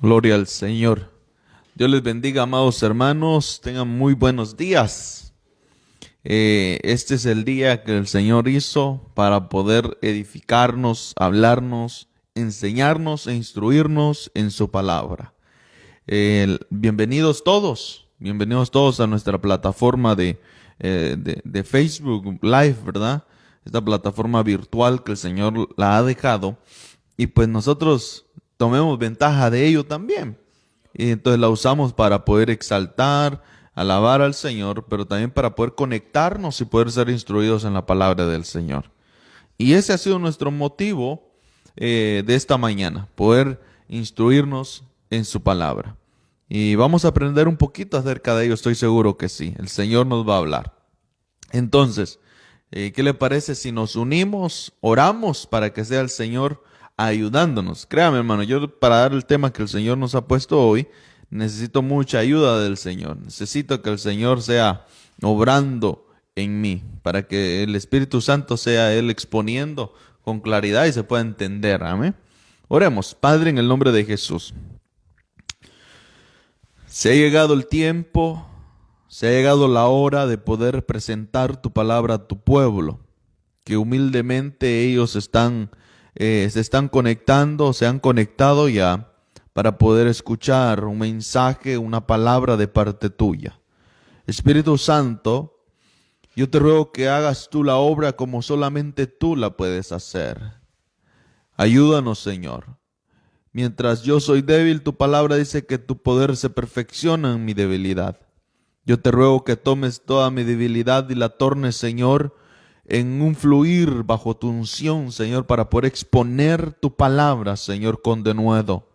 Gloria al Señor. Dios les bendiga, amados hermanos. Tengan muy buenos días. Este es el día que el Señor hizo para poder edificarnos, hablarnos, enseñarnos e instruirnos en su palabra. Bienvenidos todos a nuestra plataforma de Facebook Live, ¿verdad? Esta plataforma virtual que el Señor la ha dejado. Y pues nosotros tomemos ventaja de ello también. Y entonces la usamos para poder exaltar, alabar al Señor, pero también para poder conectarnos y poder ser instruidos en la palabra del Señor. Y ese ha sido nuestro motivo de esta mañana, poder instruirnos en su palabra. Y vamos a aprender un poquito acerca de ello, estoy seguro que sí. El Señor nos va a hablar. Entonces, ¿qué le parece si nos unimos, oramos para que sea el Señor ayudándonos? Créame, hermano, yo para dar el tema que el Señor nos ha puesto hoy, necesito mucha ayuda del Señor. Necesito que el Señor sea obrando en mí, para que el Espíritu Santo sea Él exponiendo con claridad y se pueda entender. Amén. Oremos. Padre, en el nombre de Jesús. Se ha llegado el tiempo, se ha llegado la hora de poder presentar tu palabra a tu pueblo, que humildemente ellos se están conectando, se han conectado ya para poder escuchar un mensaje, una palabra de parte tuya. Espíritu Santo, yo te ruego que hagas tú la obra como solamente tú la puedes hacer. Ayúdanos, Señor. Mientras yo soy débil, tu palabra dice que tu poder se perfecciona en mi debilidad. Yo te ruego que tomes toda mi debilidad y la tornes, Señor, en un fluir bajo tu unción, Señor, para poder exponer tu palabra, Señor, con denuedo.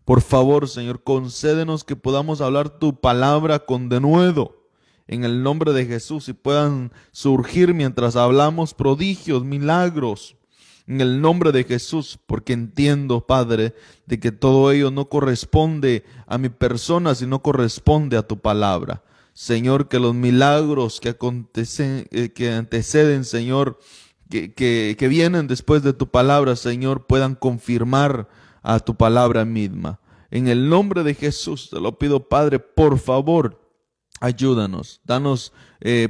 Por favor, Señor, concédenos que podamos hablar tu palabra con denuedo, en el nombre de Jesús, y puedan surgir mientras hablamos prodigios, milagros, en el nombre de Jesús, porque entiendo, Padre, de que todo ello no corresponde a mi persona, sino corresponde a tu palabra. Señor, que los milagros que anteceden, Señor, que vienen después de tu palabra, Señor, puedan confirmar a tu palabra misma. En el nombre de Jesús te lo pido, Padre, por favor, ayúdanos. Danos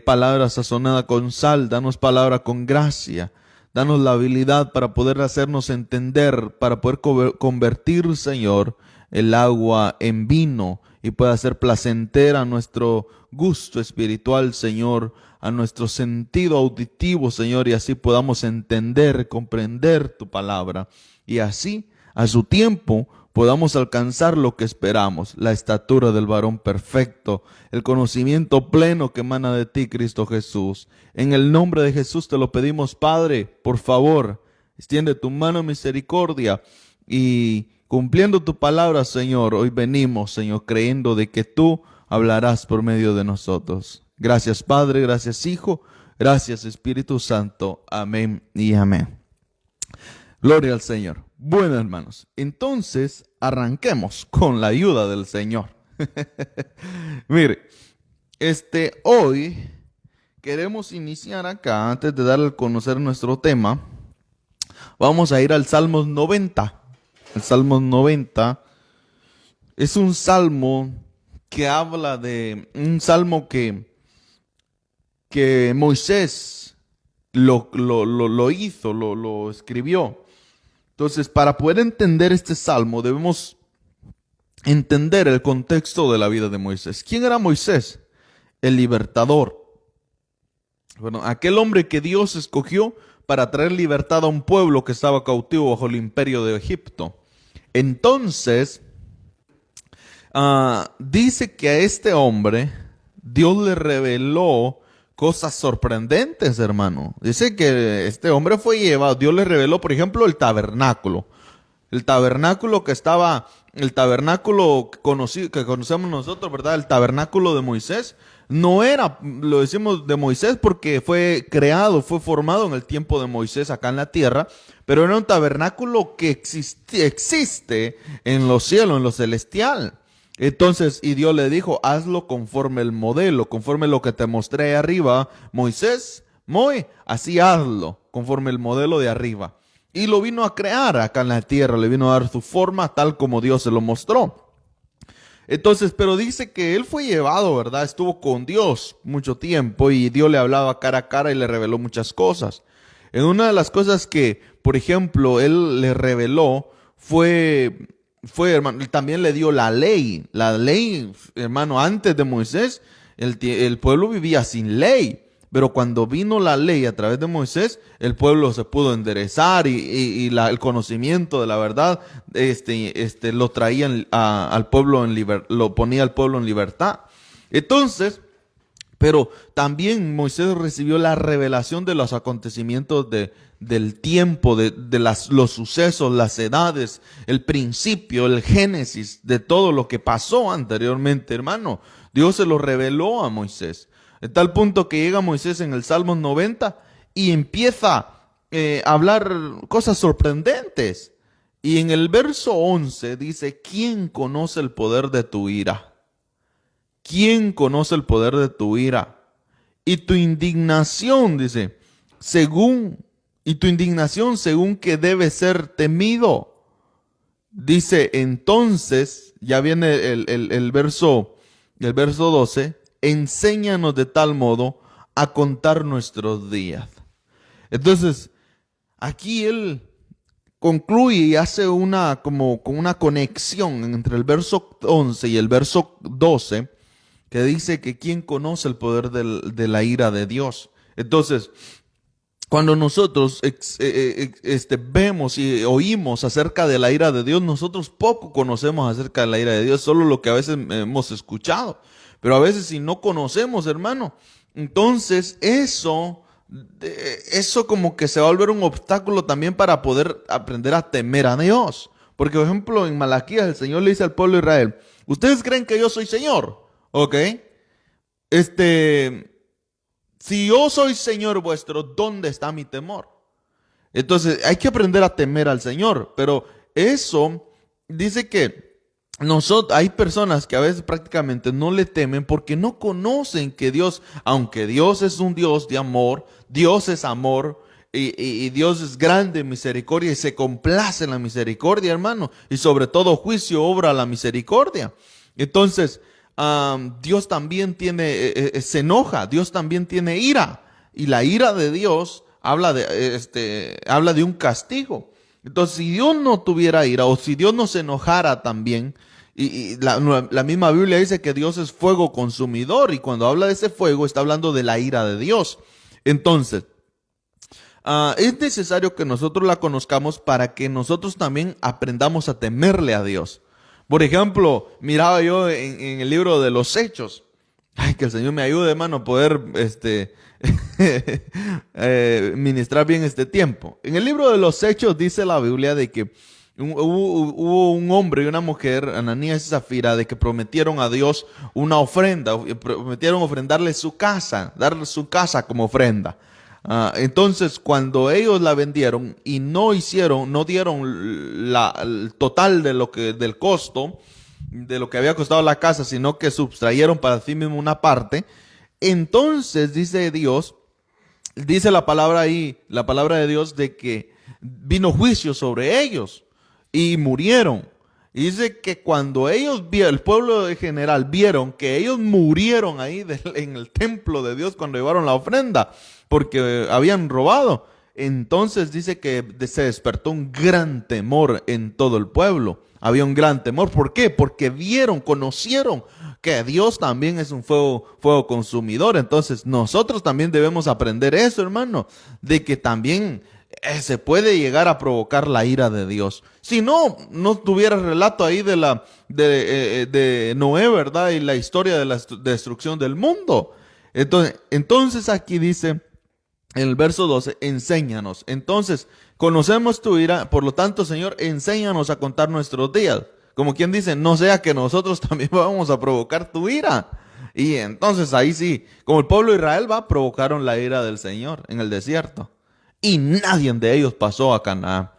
palabra sazonada con sal, danos palabra con gracia. Danos la habilidad para poder hacernos entender, para poder convertir, Señor, el agua en vino y pueda ser placentera a nuestro gusto espiritual, Señor, a nuestro sentido auditivo, Señor, y así podamos entender, comprender tu palabra. Y así, a su tiempo, podamos alcanzar lo que esperamos, la estatura del varón perfecto, el conocimiento pleno que emana de ti, Cristo Jesús. En el nombre de Jesús te lo pedimos, Padre, por favor, extiende tu mano de misericordia y cumpliendo tu palabra, Señor, hoy venimos, Señor, creyendo de que tú hablarás por medio de nosotros. Gracias, Padre, gracias, Hijo, gracias, Espíritu Santo. Amén y amén. Gloria al Señor. Bueno, hermanos, entonces arranquemos con la ayuda del Señor. Mire, hoy queremos iniciar acá, antes de darle a conocer nuestro tema, vamos a ir al Salmos 90. El Salmos 90 es un salmo que habla de un salmo que Moisés lo hizo, lo escribió. Entonces, para poder entender este salmo, debemos entender el contexto de la vida de Moisés. ¿Quién era Moisés? El libertador. Bueno, aquel hombre que Dios escogió para traer libertad a un pueblo que estaba cautivo bajo el imperio de Egipto. Entonces, dice que a este hombre Dios le reveló cosas sorprendentes, hermano. Dice que este hombre fue llevado, Dios le reveló, por ejemplo, el tabernáculo. El tabernáculo que conocemos nosotros, ¿verdad? El tabernáculo de Moisés. No era, lo decimos de Moisés porque fue creado, fue formado en el tiempo de Moisés acá en la tierra, pero era un tabernáculo que existe en los cielos, en lo celestial. Entonces, y Dios le dijo, hazlo conforme el modelo, conforme lo que te mostré ahí arriba, Moisés, así hazlo, conforme el modelo de arriba. y lo vino a crear acá en la tierra, le vino a dar su forma tal como Dios se lo mostró. Entonces, pero dice que él fue llevado, ¿verdad? Estuvo con Dios mucho tiempo y Dios le hablaba cara a cara y le reveló muchas cosas. En una de las cosas que, por ejemplo, él le reveló hermano, él también le dio la ley. La ley, hermano, antes de Moisés, el pueblo vivía sin ley. Pero cuando vino la ley a través de Moisés, el pueblo se pudo enderezar y el conocimiento de la verdad lo traían al pueblo lo ponía al pueblo en libertad. Entonces, pero también Moisés recibió la revelación de los acontecimientos del tiempo, los sucesos, las edades, el principio, el génesis de todo lo que pasó anteriormente, hermano. Dios se lo reveló a Moisés. De tal punto que llega Moisés en el Salmo 90 y empieza a hablar cosas sorprendentes. Y en el verso 11 dice, ¿quién conoce el poder de tu ira? ¿Quién conoce el poder de tu ira? Y tu indignación, dice, según que debe ser temido. Dice, entonces, ya viene el verso 12, enséñanos de tal modo a contar nuestros días. Entonces, aquí él concluye y hace como una conexión entre el verso 11 y el verso 12, que dice que quién conoce el poder de la ira de Dios. Entonces, cuando nosotros vemos y oímos acerca de la ira de Dios, nosotros poco conocemos acerca de la ira de Dios, solo lo que a veces hemos escuchado. Pero a veces si no conocemos, hermano, entonces eso como que se va a volver un obstáculo también para poder aprender a temer a Dios. Porque, por ejemplo, en Malaquías el Señor le dice al pueblo de Israel, ¿ustedes creen que yo soy Señor? ¿Ok? Si yo soy Señor vuestro, ¿dónde está mi temor? Entonces hay que aprender a temer al Señor, pero eso dice que hay personas que a veces prácticamente no le temen porque no conocen que Dios, aunque Dios es un Dios de amor, Dios es amor y Dios es grande en misericordia y se complace en la misericordia, hermano, y sobre todo juicio obra la misericordia. Entonces, Dios también se enoja, Dios también tiene ira, y la ira de Dios habla de un castigo. Entonces, si Dios no tuviera ira, o si Dios no se enojara también, y la misma Biblia dice que Dios es fuego consumidor, y cuando habla de ese fuego, está hablando de la ira de Dios. Entonces, es necesario que nosotros la conozcamos para que nosotros también aprendamos a temerle a Dios. Por ejemplo, miraba yo en el libro de los Hechos. Ay, que el Señor me ayude, hermano, a poder ministrar bien este tiempo. En el libro de los Hechos dice la Biblia de que hubo un hombre y una mujer, Ananías y Zafira, de que prometieron a Dios una ofrenda, prometieron ofrendarle su casa, darle su casa como ofrenda. Entonces, cuando ellos la vendieron y no dieron el total del costo, de lo que había costado la casa, sino que sustrayeron para sí mismo una parte, entonces dice la palabra de Dios de que vino juicio sobre ellos y murieron. Y dice que cuando el pueblo en general vieron que ellos murieron ahí en el templo de Dios cuando llevaron la ofrenda, porque habían robado, entonces dice que se despertó un gran temor en todo el pueblo. Había un gran temor. ¿Por qué? Porque conocieron que Dios también es un fuego consumidor. Entonces nosotros también debemos aprender eso, hermano, de que también se puede llegar a provocar la ira de Dios. Si no tuviera el relato ahí de Noé, ¿verdad? Y la historia de la destrucción del mundo. Entonces aquí dice en el verso 12, enséñanos. Entonces, conocemos tu ira, por lo tanto, Señor, enséñanos a contar nuestros días. Como quien dice, no sea que nosotros también vamos a provocar tu ira. Y entonces ahí sí, como el pueblo de Israel provocaron la ira del Señor en el desierto. Y nadie de ellos pasó a Canaán.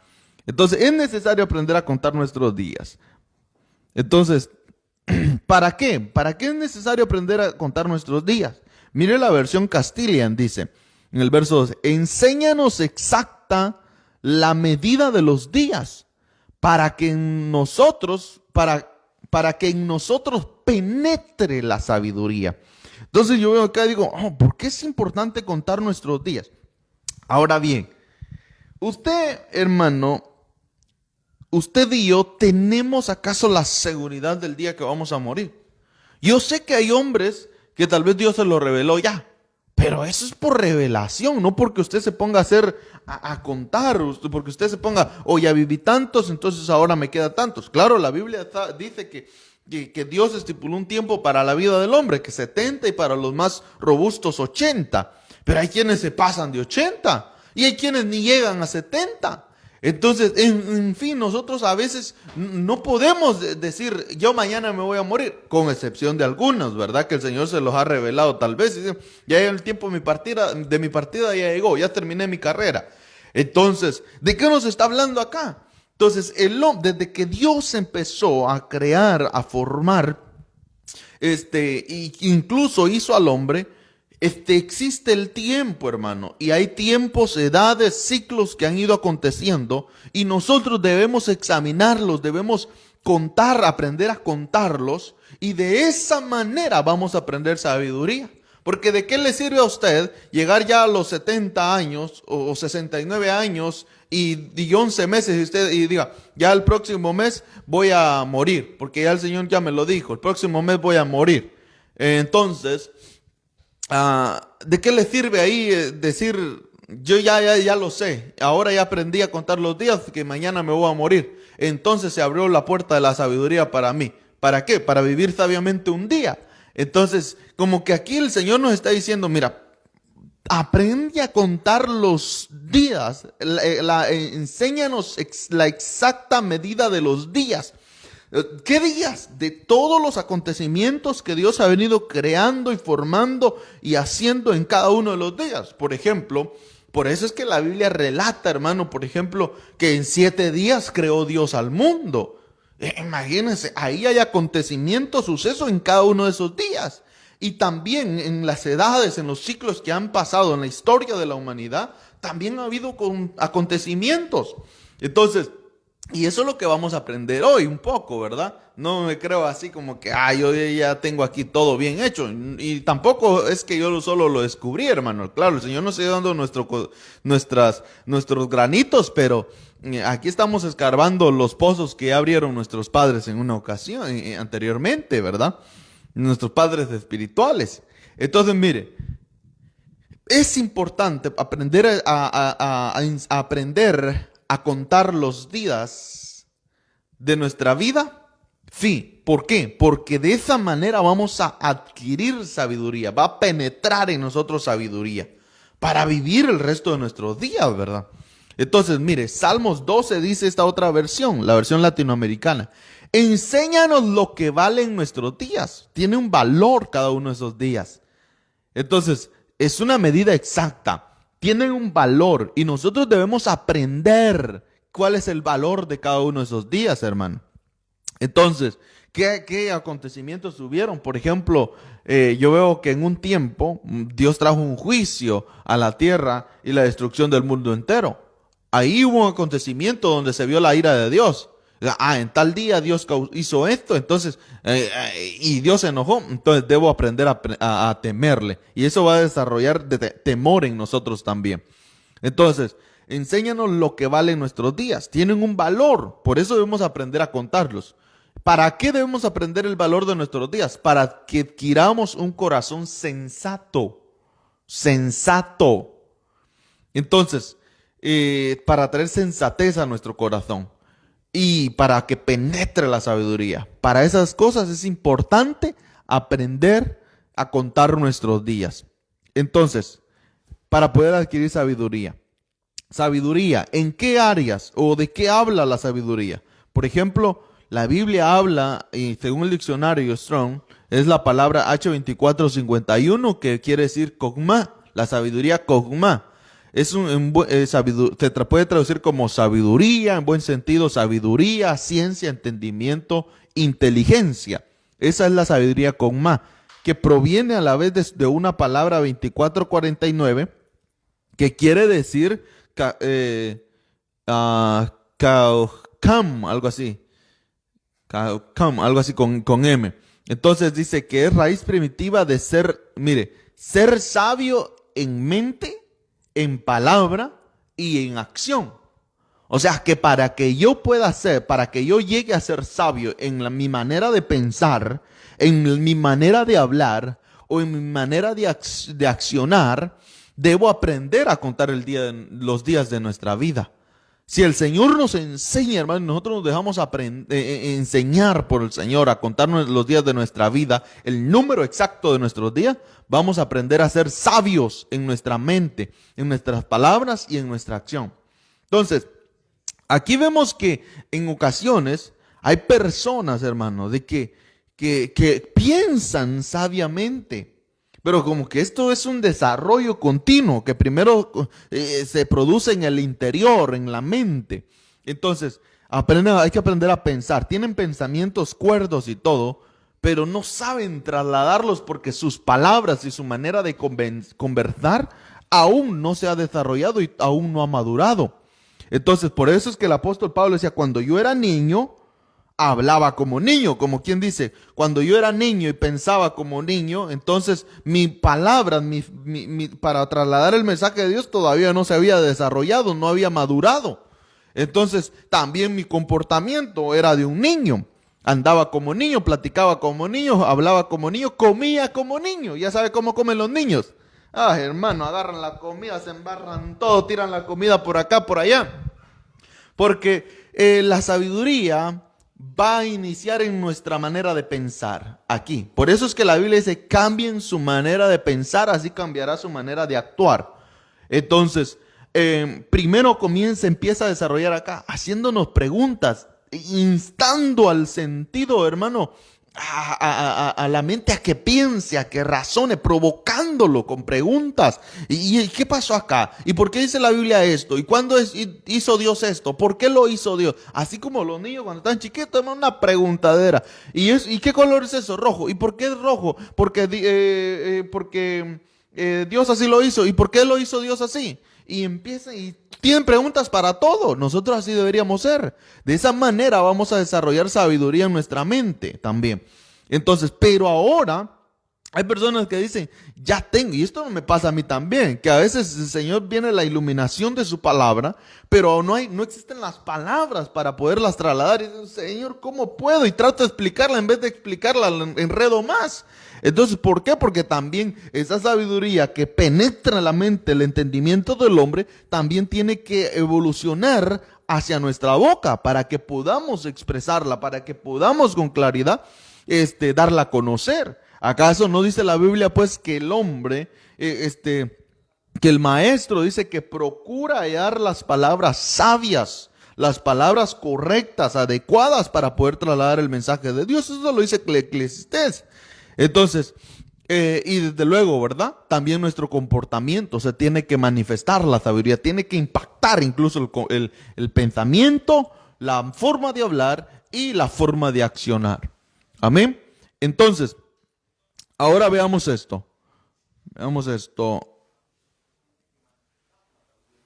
Entonces es necesario aprender a contar nuestros días. Entonces, ¿para qué? ¿Para qué es necesario aprender a contar nuestros días? Mire la versión Castilian, dice en el verso 12, enséñanos exacta la medida de los días, para que en nosotros, para que en nosotros penetre la sabiduría. Entonces yo veo acá y digo, ¿por qué es importante contar nuestros días? Ahora bien, usted, hermano, usted y yo, ¿tenemos acaso la seguridad del día que vamos a morir? Yo sé que hay hombres que tal vez Dios se lo reveló ya, pero eso es por revelación, no porque usted se ponga a hacer, a contar, porque usted se ponga, ya viví tantos, entonces ahora me queda tantos. Claro, la Biblia dice que Dios estipuló un tiempo para la vida del hombre, que 70, y para los más robustos 80. Pero hay quienes se pasan de 80 y hay quienes ni llegan a 70. Entonces, en fin, nosotros a veces no podemos decir, yo mañana me voy a morir, con excepción de algunos, ¿verdad? Que el Señor se los ha revelado tal vez. Y dicen, ya llegó el tiempo de mi partida ya llegó, ya terminé mi carrera. Entonces, ¿de qué nos está hablando acá? Entonces, desde que Dios empezó a crear, a formar, e incluso hizo al hombre, existe el tiempo, hermano, y hay tiempos, edades, ciclos que han ido aconteciendo, y nosotros debemos examinarlos, debemos contar, aprender a contarlos, y de esa manera vamos a aprender sabiduría. Porque ¿de qué le sirve a usted llegar ya a los 70 años o 69 años y 11 meses y usted diga, ya el próximo mes voy a morir? Porque ya el Señor ya me lo dijo, el próximo mes voy a morir. Entonces, ¿de qué le sirve ahí decir, yo ya lo sé, ahora ya aprendí a contar los días, que mañana me voy a morir? Entonces se abrió la puerta de la sabiduría para mí. ¿Para qué? Para vivir sabiamente un día. Entonces, como que aquí el Señor nos está diciendo, mira, aprende a contar los días, enséñanos la exacta medida de los días. ¿Qué días? De todos los acontecimientos que Dios ha venido creando y formando y haciendo en cada uno de los días. Por ejemplo, por eso es que la Biblia relata, hermano, por ejemplo, que en 7 días creó Dios al mundo. Imagínense, ahí hay acontecimientos, sucesos en cada uno de esos días. Y también en las edades, en los ciclos que han pasado en la historia de la humanidad, también ha habido acontecimientos. Entonces, y eso es lo que vamos a aprender hoy un poco, ¿verdad? No me creo así como que, yo ya tengo aquí todo bien hecho. Y tampoco es que yo solo lo descubrí, hermano. Claro, el Señor nos está dando nuestros granitos, pero aquí estamos escarbando los pozos que abrieron nuestros padres en una ocasión, anteriormente, ¿verdad? Nuestros padres espirituales. Entonces, mire, es importante aprender aprender a contar los días de nuestra vida. Sí, ¿por qué? Porque de esa manera vamos a adquirir sabiduría, va a penetrar en nosotros sabiduría para vivir el resto de nuestros días, ¿verdad? Entonces, mire, Salmos 12 dice esta otra versión, la versión latinoamericana. Enséñanos lo que valen nuestros días. Tiene un valor cada uno de esos días. Entonces, es una medida exacta. Tienen un valor y nosotros debemos aprender cuál es el valor de cada uno de esos días, hermano. Entonces, ¿qué acontecimientos hubieron? Por ejemplo, yo veo que en un tiempo Dios trajo un juicio a la tierra y la destrucción del mundo entero. Ahí hubo un acontecimiento donde se vio la ira de Dios. En tal día Dios hizo esto, entonces, y Dios se enojó, entonces debo aprender a temerle. Y eso va a desarrollar temor en nosotros también. Entonces, enséñanos lo que valen nuestros días. Tienen un valor, por eso debemos aprender a contarlos. ¿Para qué debemos aprender el valor de nuestros días? Para que adquiramos un corazón sensato. Sensato. Entonces, para traer sensatez a nuestro corazón. Y para que penetre la sabiduría. Para esas cosas es importante aprender a contar nuestros días. Entonces, para poder adquirir sabiduría. Sabiduría, ¿en qué áreas o de qué habla la sabiduría? Por ejemplo, la Biblia habla, y según el diccionario Strong, es la palabra H2451 que quiere decir Kogma, la sabiduría Kogma. Se puede traducir como sabiduría, en buen sentido, sabiduría, ciencia, entendimiento, inteligencia. Esa es la sabiduría Kogma, que proviene a la vez de una palabra 2449, que quiere decir Cam, algo así. Algo así con M. Entonces dice que es raíz primitiva de ser, mire, ser sabio en mente, en palabra y en acción. O sea, que para que yo pueda ser, para que yo llegue a ser sabio en mi manera de pensar, en mi manera de hablar o en mi manera de accionar, debo aprender a contar los días de nuestra vida. Si el Señor nos enseña, hermano, nosotros nos dejamos enseñar por el Señor a contarnos los días de nuestra vida, el número exacto de nuestros días, vamos a aprender a ser sabios en nuestra mente, en nuestras palabras y en nuestra acción. Entonces, aquí vemos que en ocasiones hay personas, hermano, que piensan sabiamente, pero como que esto es un desarrollo continuo que primero se produce en el interior, en la mente. Entonces, hay que aprender a pensar. Tienen pensamientos cuerdos y todo, pero no saben trasladarlos porque sus palabras y su manera de conversar aún no se ha desarrollado y aún no ha madurado. Entonces, por eso es que el apóstol Pablo decía, cuando yo era niño, hablaba como niño, como quien dice, cuando yo era niño y pensaba como niño, entonces mi palabra, para trasladar el mensaje de Dios todavía no se había desarrollado, no había madurado. Entonces, también mi comportamiento era de un niño. Andaba como niño, platicaba como niño, hablaba como niño, comía como niño. Ya sabe cómo comen los niños. Ah, hermano, agarran la comida, se embarran todo, tiran la comida por acá, por allá. Porque la sabiduría va a iniciar en nuestra manera de pensar aquí. Por eso es que la Biblia dice, cambien su manera de pensar, así cambiará su manera de actuar. Entonces, primero empieza a desarrollar acá, haciéndonos preguntas, instando al sentido, hermano, a la mente a que piense, a que razone, provocándolo con preguntas. ¿Y qué pasó acá? ¿Y por qué dice la Biblia esto? ¿Y cuándo hizo Dios esto? ¿Por qué lo hizo Dios? Así como los niños cuando están chiquitos, una preguntadera. ¿Y qué color es eso? Rojo. ¿Y por qué es rojo? Porque Dios así lo hizo. ¿Y por qué lo hizo Dios así? Y empiezan y tienen preguntas para todo. Nosotros así deberíamos ser. De esa manera vamos a desarrollar sabiduría en nuestra mente también. Entonces, pero ahora hay personas que dicen, ya tengo, y esto no me pasa a mí también, que a veces el Señor viene la iluminación de su palabra, pero no existen las palabras para poderlas trasladar. Y dicen, Señor, ¿cómo puedo? Y trato de explicarla, en vez de explicarla, enredo más. Entonces, ¿por qué? Porque también esa sabiduría que penetra la mente, el entendimiento del hombre, también tiene que evolucionar hacia nuestra boca para que podamos expresarla, para que podamos con claridad darla a conocer. ¿Acaso no dice la Biblia pues que el hombre, que el maestro dice que procura hallar las palabras sabias, las palabras correctas, adecuadas para poder trasladar el mensaje de Dios? Eso lo dice Eclesiastés. Entonces, y desde luego, ¿verdad? También nuestro comportamiento se tiene que manifestar, la sabiduría tiene que impactar incluso el pensamiento, la forma de hablar y la forma de accionar. Amén. Entonces, ahora veamos esto. Veamos esto.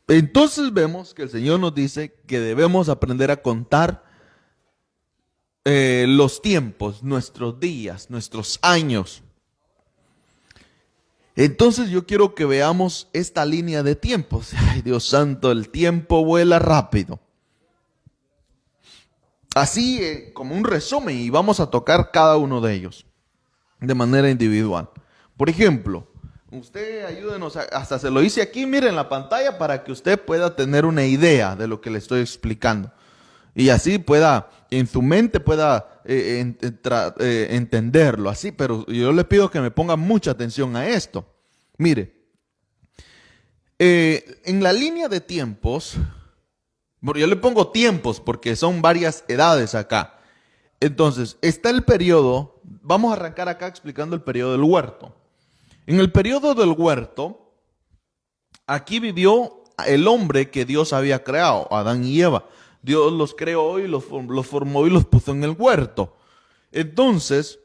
Entonces vemos que el Señor nos dice que debemos aprender a contar los tiempos, nuestros días, nuestros años. Entonces yo quiero que veamos esta línea de tiempos. Ay, Dios santo, el tiempo vuela rápido. Así como un resumen, y vamos a tocar cada uno de ellos de manera individual. Por ejemplo, usted ayúdenos, hasta se lo hice aquí, miren en la pantalla para que usted pueda tener una idea de lo que le estoy explicando. Y así pueda, en su mente pueda entenderlo así, pero yo le pido que me ponga mucha atención a esto. Mire, en la línea de tiempos, yo le pongo tiempos porque son varias edades acá. Entonces, está el periodo, vamos a arrancar acá explicando el periodo del huerto. En el periodo del huerto, aquí vivió el hombre que Dios había creado, Adán y Eva. Dios los creó y los formó y los puso en el huerto. Entonces,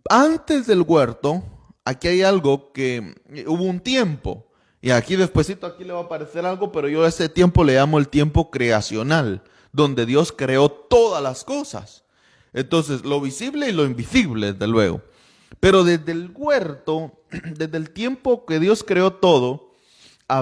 antes del huerto, aquí hay algo que hubo un tiempo. Y aquí despuesito, aquí le va a aparecer algo, pero yo a ese tiempo le llamo el tiempo creacional, donde Dios creó todas las cosas. Entonces, lo visible y lo invisible, desde luego. Pero desde el huerto, desde el tiempo que Dios creó todo,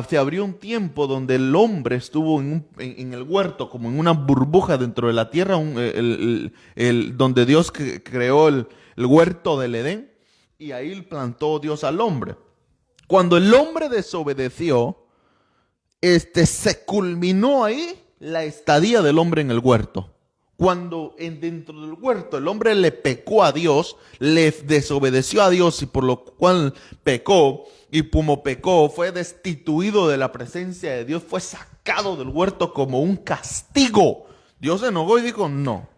se abrió un tiempo donde el hombre estuvo en el huerto, como en una burbuja dentro de la tierra, donde Dios creó el huerto del Edén, y ahí plantó Dios al hombre. Cuando el hombre desobedeció, se culminó ahí la estadía del hombre en el huerto. Cuando dentro del huerto el hombre le pecó a Dios, le desobedeció a Dios y por lo cual pecó, y como pecó fue destituido de la presencia de Dios, fue sacado del huerto como un castigo. Dios se enojó y dijo, no,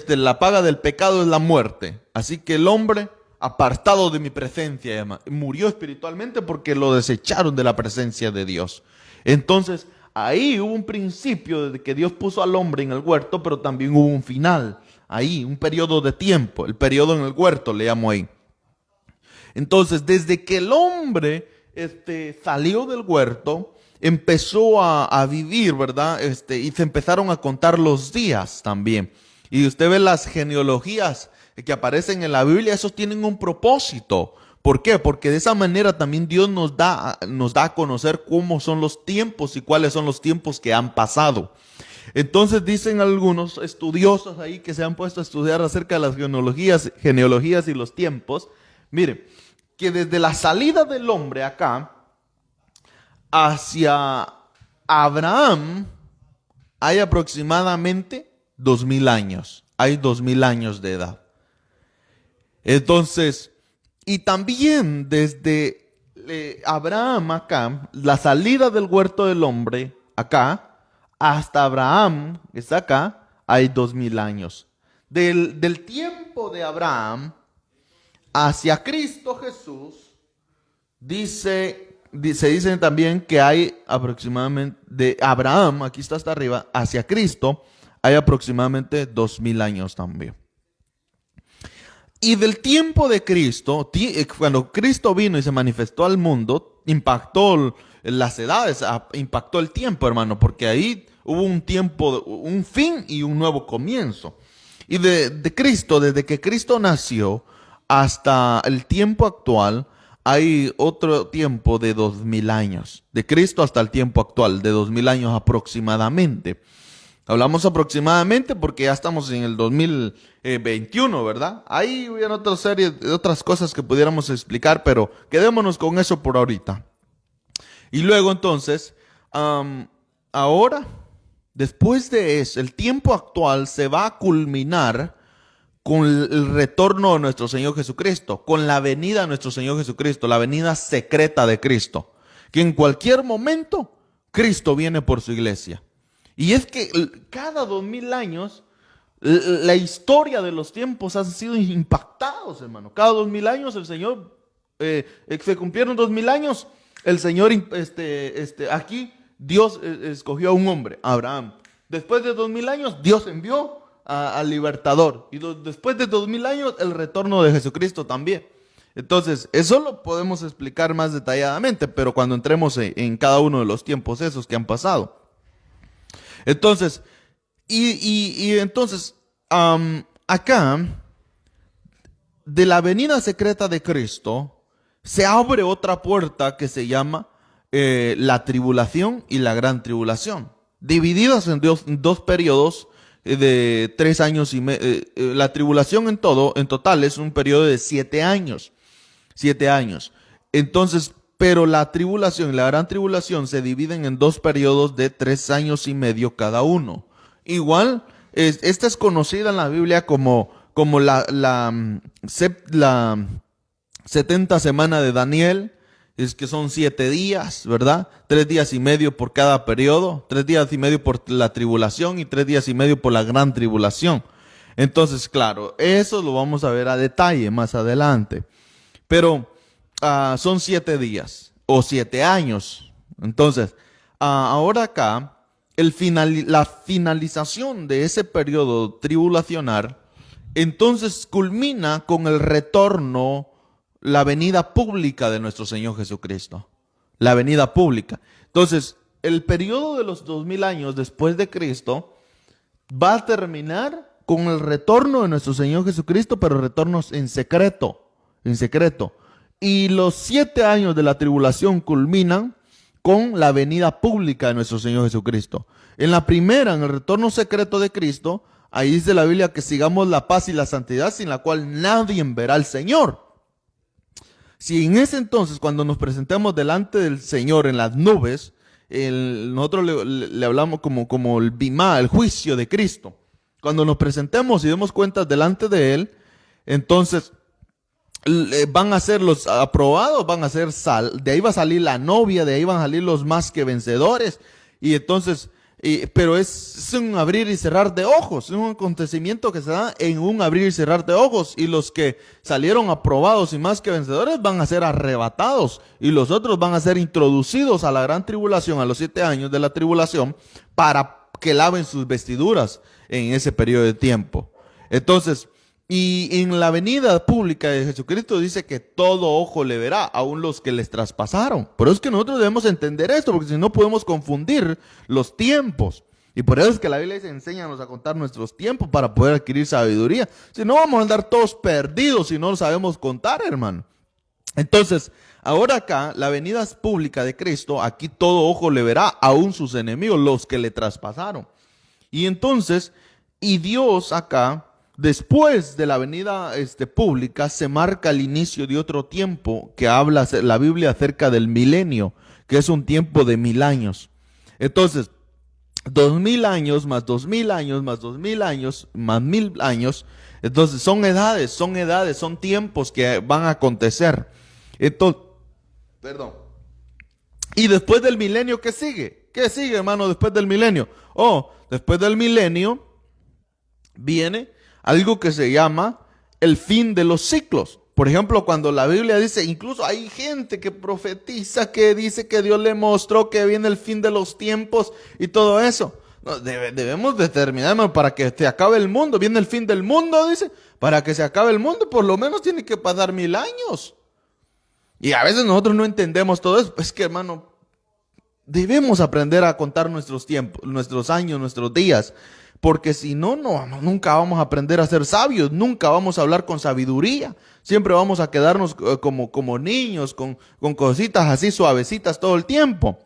la paga del pecado es la muerte. Así que el hombre, apartado de mi presencia, murió espiritualmente porque lo desecharon de la presencia de Dios. Entonces, ahí hubo un principio de que Dios puso al hombre en el huerto, pero también hubo un final. Ahí, un periodo de tiempo, el periodo en el huerto, le llamo ahí. Entonces, desde que el hombre salió del huerto, empezó a vivir, ¿verdad? Y se empezaron a contar los días también. Y usted ve las genealogías que aparecen en la Biblia, esos tienen un propósito. ¿Por qué? Porque de esa manera también Dios nos da a conocer cómo son los tiempos y cuáles son los tiempos que han pasado. Entonces dicen algunos estudiosos ahí que se han puesto a estudiar acerca de las genealogías y los tiempos. Mire, que desde la salida del hombre acá hacia Abraham hay aproximadamente 2000 años. Hay 2000 años de edad. Entonces, y también desde Abraham acá, la salida del huerto del hombre acá, hasta Abraham, que está acá, hay 2000 años. Del tiempo de Abraham hacia Cristo Jesús, se dice también que hay aproximadamente, de Abraham, aquí está hasta arriba, hacia Cristo, hay aproximadamente 2000 años también. Y del tiempo de Cristo, cuando Cristo vino y se manifestó al mundo, impactó las edades, impactó el tiempo, hermano, porque ahí hubo un tiempo, un fin y un nuevo comienzo. Y de Cristo, desde que Cristo nació hasta el tiempo actual, hay otro tiempo de 2000 años. De Cristo hasta el tiempo actual, de 2000 años aproximadamente. Hablamos aproximadamente porque ya estamos en el 2021, ¿verdad? Hay otra serie de otras cosas que pudiéramos explicar, pero quedémonos con eso por ahorita. Y luego entonces, ahora, después de eso, el tiempo actual se va a culminar con el retorno de nuestro Señor Jesucristo, con la venida de nuestro Señor Jesucristo, la venida secreta de Cristo, que en cualquier momento Cristo viene por su iglesia. Y es que cada 2000 años, la historia de los tiempos han sido impactados, hermano. Cada 2000 años el Señor, se cumplieron 2000 años, el Señor, aquí Dios escogió a un hombre, Abraham. Después de 2000 años, Dios envió al libertador. Y después de 2000 años, el retorno de Jesucristo también. Entonces, eso lo podemos explicar más detalladamente, pero cuando entremos en cada uno de los tiempos esos que han pasado. Entonces, entonces, acá, de la venida secreta de Cristo, se abre otra puerta que se llama la tribulación y la gran tribulación, divididas en dos periodos de 3 años y medio. La tribulación en total es un periodo de 7 años. 7 años. Entonces, pero la tribulación y la gran tribulación se dividen en 2 periodos de 3 años y medio cada uno. Igual, esta es conocida en la Biblia como la 70 semana de Daniel, es que son 7 días, ¿verdad? 3 días y medio por cada periodo, 3 días y medio por la tribulación y 3 días y medio por la gran tribulación. Entonces, claro, eso lo vamos a ver a detalle más adelante. Pero son 7 días o 7 años. Entonces, ahora acá, la finalización de ese periodo tribulacional, entonces culmina con el retorno, la venida pública de nuestro Señor Jesucristo. la venida pública. Entonces, el periodo de los 2000 años después de Cristo va a terminar con el retorno de nuestro Señor Jesucristo, pero retornos en secreto, en secreto. Y los 7 años de la tribulación culminan con la venida pública de nuestro Señor Jesucristo. En la primera, en el retorno secreto de Cristo, ahí dice la Biblia que sigamos la paz y la santidad, sin la cual nadie verá al Señor. Si en ese entonces, cuando nos presentemos delante del Señor en las nubes, nosotros le hablamos como el bimá, el juicio de Cristo. Cuando nos presentemos y demos cuentas delante de Él, entonces van a ser los aprobados, van a ser de ahí va a salir la novia, de ahí van a salir los más que vencedores. Y entonces, pero es un abrir y cerrar de ojos, es un acontecimiento que se da en un abrir y cerrar de ojos. Y los que salieron aprobados y más que vencedores van a ser arrebatados, y los otros van a ser introducidos a la gran tribulación, a los 7 años de la tribulación, para que laven sus vestiduras en ese periodo de tiempo. Entonces, y en la venida pública de Jesucristo dice que todo ojo le verá, aun los que les traspasaron. Pero es que nosotros debemos entender esto, porque si no podemos confundir los tiempos. Y por eso es que la Biblia dice, enséñanos a contar nuestros tiempos para poder adquirir sabiduría. Si no, vamos a andar todos perdidos si no lo sabemos contar, hermano. Entonces, ahora acá, la venida pública de Cristo, aquí todo ojo le verá, aun sus enemigos, los que le traspasaron. Y entonces, y Dios acá, después de la venida pública, se marca el inicio de otro tiempo que habla la Biblia acerca del milenio, que es un tiempo de 1000 años. Entonces, 2000 años más 2000 años más 2000 años más 1000 años. Entonces, son edades, son tiempos que van a acontecer. Entonces, perdón. Y después del milenio, ¿qué sigue? ¿Qué sigue, hermano, después del milenio? Después del milenio viene algo que se llama el fin de los ciclos. Por ejemplo, cuando la Biblia dice, incluso hay gente que profetiza, que dice que Dios le mostró que viene el fin de los tiempos y todo eso. No, debemos determinar, hermano, para que se acabe el mundo. Viene el fin del mundo, dice. Para que se acabe el mundo, por lo menos tiene que pasar 1000 años. Y a veces nosotros no entendemos todo eso. Es que, hermano, debemos aprender a contar nuestros tiempos, nuestros años, nuestros días. Porque si no, nunca vamos a aprender a ser sabios, nunca vamos a hablar con sabiduría. Siempre vamos a quedarnos como niños, con cositas así suavecitas todo el tiempo.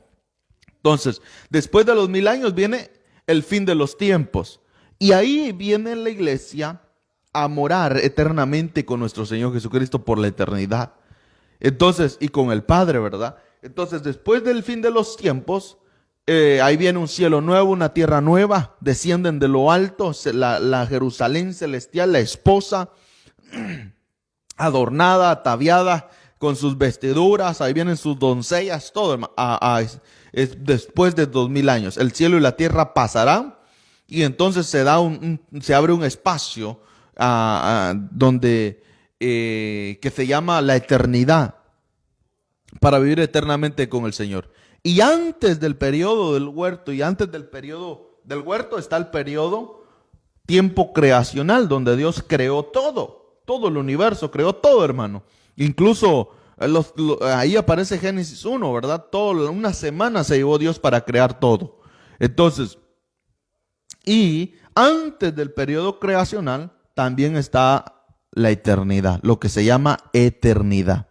Entonces, después de los 1000 años viene el fin de los tiempos. Y ahí viene la iglesia a morar eternamente con nuestro Señor Jesucristo por la eternidad. Entonces, y con el Padre, ¿verdad? Entonces, después del fin de los tiempos, ahí viene un cielo nuevo, una tierra nueva, descienden de lo alto, la Jerusalén celestial, la esposa, adornada, ataviada, con sus vestiduras, ahí vienen sus doncellas, todo después de 2000 años. El cielo y la tierra pasarán, y entonces se abre un espacio donde que se llama la eternidad, para vivir eternamente con el Señor. Y antes del periodo del huerto, y antes del periodo del huerto está el periodo tiempo creacional, donde Dios creó todo el universo, creó todo, hermano. Incluso ahí aparece Génesis 1, ¿verdad? Una semana se llevó Dios para crear todo. Entonces, y antes del periodo creacional también está la eternidad, lo que se llama eternidad.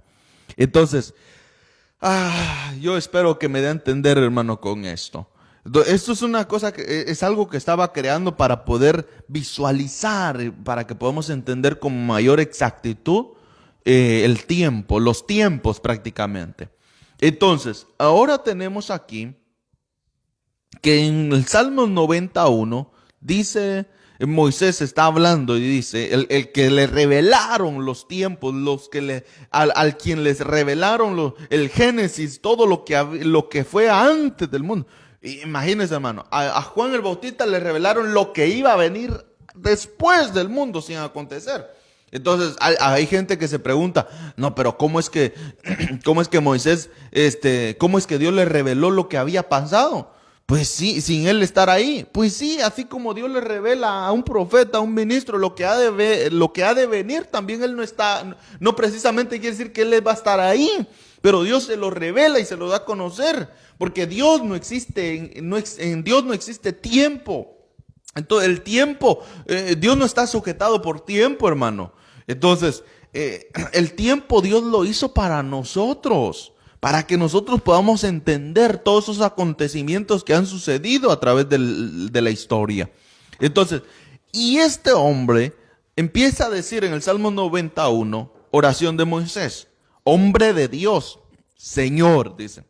Entonces, yo espero que me dé a entender, hermano, con esto. Esto es una cosa que es algo que estaba creando para poder visualizar, para que podamos entender con mayor exactitud el tiempo, los tiempos prácticamente. Entonces, ahora tenemos aquí que en el Salmo 91 dice, Moisés está hablando y dice, el que le revelaron los tiempos, al quien les revelaron el Génesis, todo lo que fue antes del mundo. Imagínense, hermano, a Juan el Bautista le revelaron lo que iba a venir después del mundo sin acontecer. Entonces hay gente que se pregunta, no, pero ¿cómo es que Moisés, cómo es que Dios le reveló lo que había pasado? Pues sí, sin él estar ahí. Pues sí, así como Dios le revela a un profeta, a un ministro, lo que ha de venir, también él no está, no precisamente quiere decir que él va a estar ahí. pero Dios se lo revela y se lo da a conocer, porque Dios no existe, en Dios no existe tiempo. Entonces el tiempo, Dios no está sujetado por tiempo, hermano. Entonces, el tiempo Dios lo hizo para nosotros, para que nosotros podamos entender todos esos acontecimientos que han sucedido a través de la historia. Entonces, y este hombre empieza a decir en el Salmo 91, oración de Moisés, hombre de Dios, Señor, dice,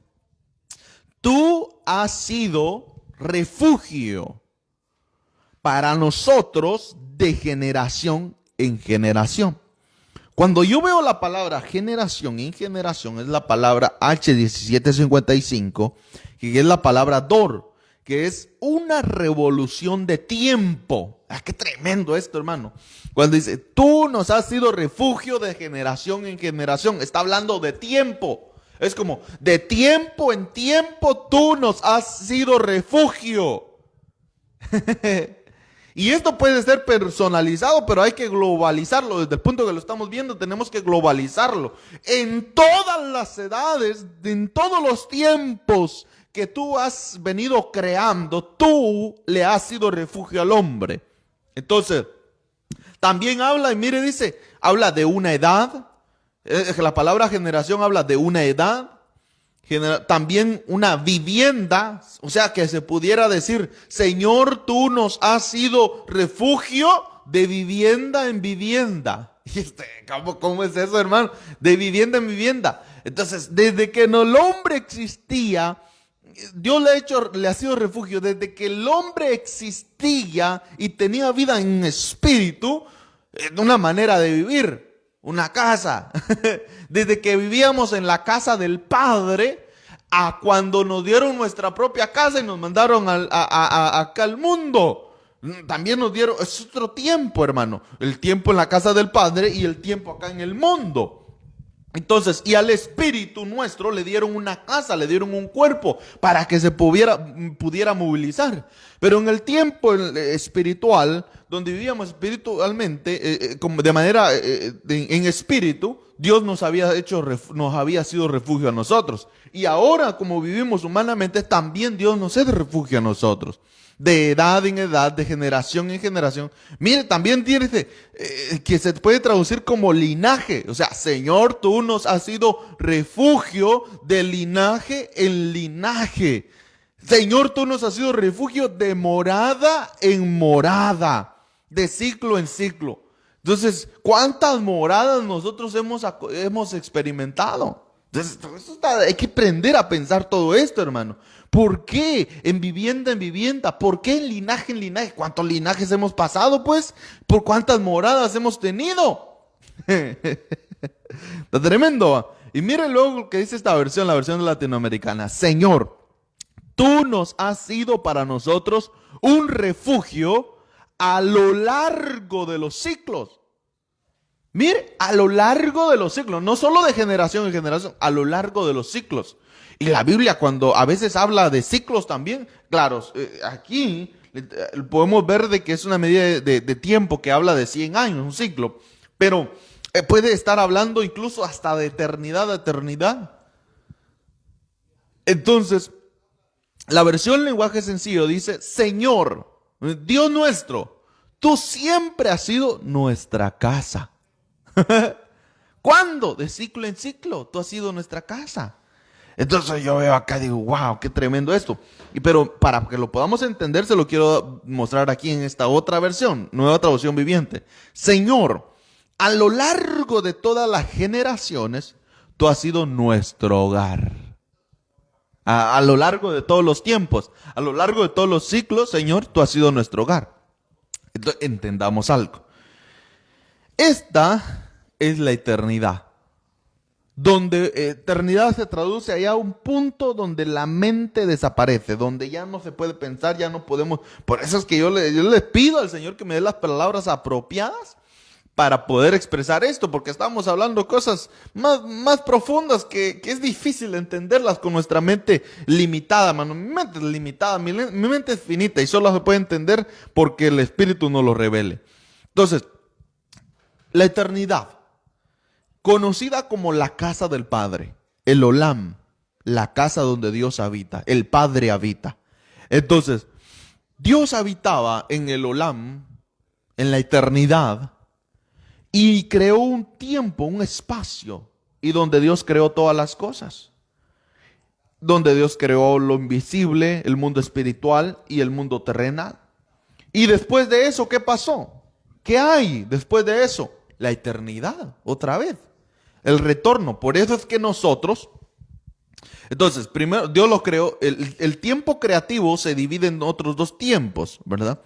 tú has sido refugio para nosotros de generación en generación. Cuando yo veo la palabra generación en generación, es la palabra H1755, que es la palabra dor, que es una revolución de tiempo. ¡Ah, qué tremendo esto, hermano! Cuando dice, tú nos has sido refugio de generación en generación, está hablando de tiempo. Es como, de tiempo en tiempo tú nos has sido refugio. Y esto puede ser personalizado, pero hay que globalizarlo. Desde el punto que lo estamos viendo, tenemos que globalizarlo. En todas las edades, en todos los tiempos que tú has venido creando, tú le has sido refugio al hombre. Entonces, también habla, y mire, dice, habla de una edad. La palabra generación habla de una edad. También una vivienda, o sea que se pudiera decir, Señor, tú nos has sido refugio de vivienda en vivienda. ¿Cómo es eso, hermano? De vivienda en vivienda. Entonces, desde que el hombre existía, Dios le ha sido refugio. Desde que el hombre existía y tenía vida en espíritu, una manera de vivir. Una casa. Desde que vivíamos en la casa del Padre a cuando nos dieron nuestra propia casa y nos mandaron acá al mundo. También nos dieron, es otro tiempo, hermano. El tiempo en la casa del Padre y el tiempo acá en el mundo. Entonces, y al espíritu nuestro le dieron una casa, le dieron un cuerpo para que se pudiera movilizar. Pero en el tiempo espiritual, donde vivíamos espiritualmente, de manera en espíritu, Dios nos había sido refugio a nosotros. Y ahora, como vivimos humanamente, también Dios nos es refugio a nosotros. De edad en edad, de generación en generación. Mire, también dice que se puede traducir como linaje. O sea, Señor, tú nos has sido refugio de linaje en linaje. Señor, tú nos has sido refugio de morada en morada, de ciclo en ciclo. Entonces, ¿cuántas moradas nosotros hemos experimentado? Entonces, hay que aprender a pensar todo esto, hermano. ¿Por qué en vivienda? ¿Por qué en linaje? ¿Cuántos linajes hemos pasado, pues? ¿Por cuántas moradas hemos tenido? Está tremendo. Y miren luego lo que dice esta versión, la versión latinoamericana. Señor, tú nos has sido para nosotros un refugio a lo largo de los ciclos. Mire, a lo largo de los ciclos, no solo de generación en generación, a lo largo de los ciclos. Y la Biblia cuando a veces habla de ciclos también, claro, aquí podemos ver de que es una medida de tiempo que habla de 100 años, un ciclo, pero puede estar hablando incluso hasta de eternidad a eternidad. Entonces, la versión lenguaje sencillo dice, Señor, Dios nuestro, tú siempre has sido nuestra casa. ¿Cuándo? De ciclo en ciclo, tú has sido nuestra casa. Entonces yo veo acá y digo, wow, qué tremendo esto. Pero para que lo podamos entender, se lo quiero mostrar aquí en esta otra versión, nueva traducción viviente. Señor, a lo largo de todas las generaciones, tú has sido nuestro hogar. A lo largo de todos los tiempos, a lo largo de todos los ciclos, Señor, tú has sido nuestro hogar. Entonces, entendamos algo. Esta es la eternidad. Donde eternidad se traduce allá a un punto donde la mente desaparece, donde ya no se puede pensar, ya no podemos. Por eso es que yo le pido al Señor que me dé las palabras apropiadas para poder expresar esto, porque estamos hablando cosas más profundas que es difícil entenderlas con nuestra mente limitada, mano. Mi mente es limitada, mi mente es finita y solo se puede entender porque el Espíritu nos lo revele. Entonces, la eternidad, conocida como la casa del Padre, el Olam, la casa donde Dios habita, el Padre habita. Entonces, Dios habitaba en el Olam, en la eternidad, y creó un tiempo, un espacio, y donde Dios creó todas las cosas. Donde Dios creó lo invisible, el mundo espiritual y el mundo terrenal. Y después de eso, ¿qué pasó? ¿Qué hay después de eso? La eternidad, otra vez. El retorno. Por eso es que nosotros, entonces, primero Dios lo creó, el tiempo creativo se divide en otros dos tiempos, ¿verdad?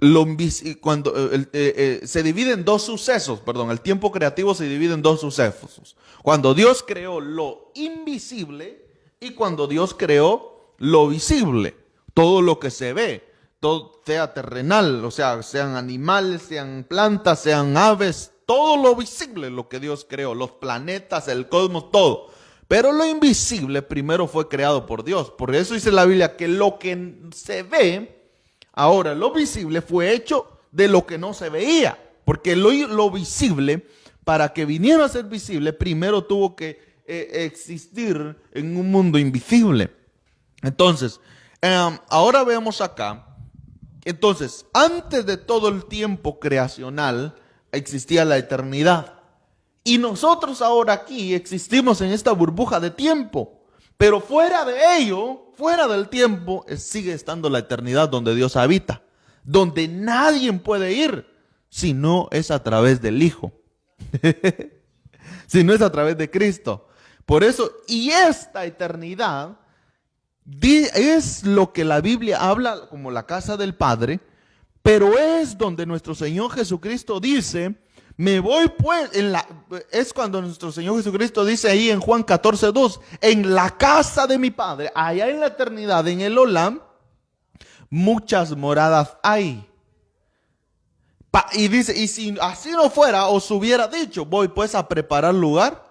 Se divide en dos sucesos, perdón, el tiempo creativo se divide en dos sucesos. Cuando Dios creó lo invisible y cuando Dios creó lo visible, todo lo que se ve, todo sea terrenal, o sea, sean animales, sean plantas, sean aves, todo lo visible, lo que Dios creó, los planetas, el cosmos, todo. Pero lo invisible primero fue creado por Dios. Por eso dice la Biblia que lo que se ve, ahora lo visible fue hecho de lo que no se veía. Porque lo visible, para que viniera a ser visible, primero tuvo que existir en un mundo invisible. Entonces, ahora veamos acá. Entonces, antes de todo el tiempo creacional, existía la eternidad. Y nosotros ahora aquí existimos en esta burbuja de tiempo. Pero fuera de ello, fuera del tiempo, sigue estando la eternidad donde Dios habita. Donde nadie puede ir si no es a través del Hijo. Si no es a través de Cristo. Por eso, y esta eternidad es lo que la Biblia habla como la casa del Padre, pero es donde nuestro Señor Jesucristo dice, me voy pues, es cuando nuestro Señor Jesucristo dice ahí en Juan 14:2, en la casa de mi Padre, allá en la eternidad, en el Olam, muchas moradas hay. Y dice, y si así no fuera, os hubiera dicho, voy pues a preparar lugar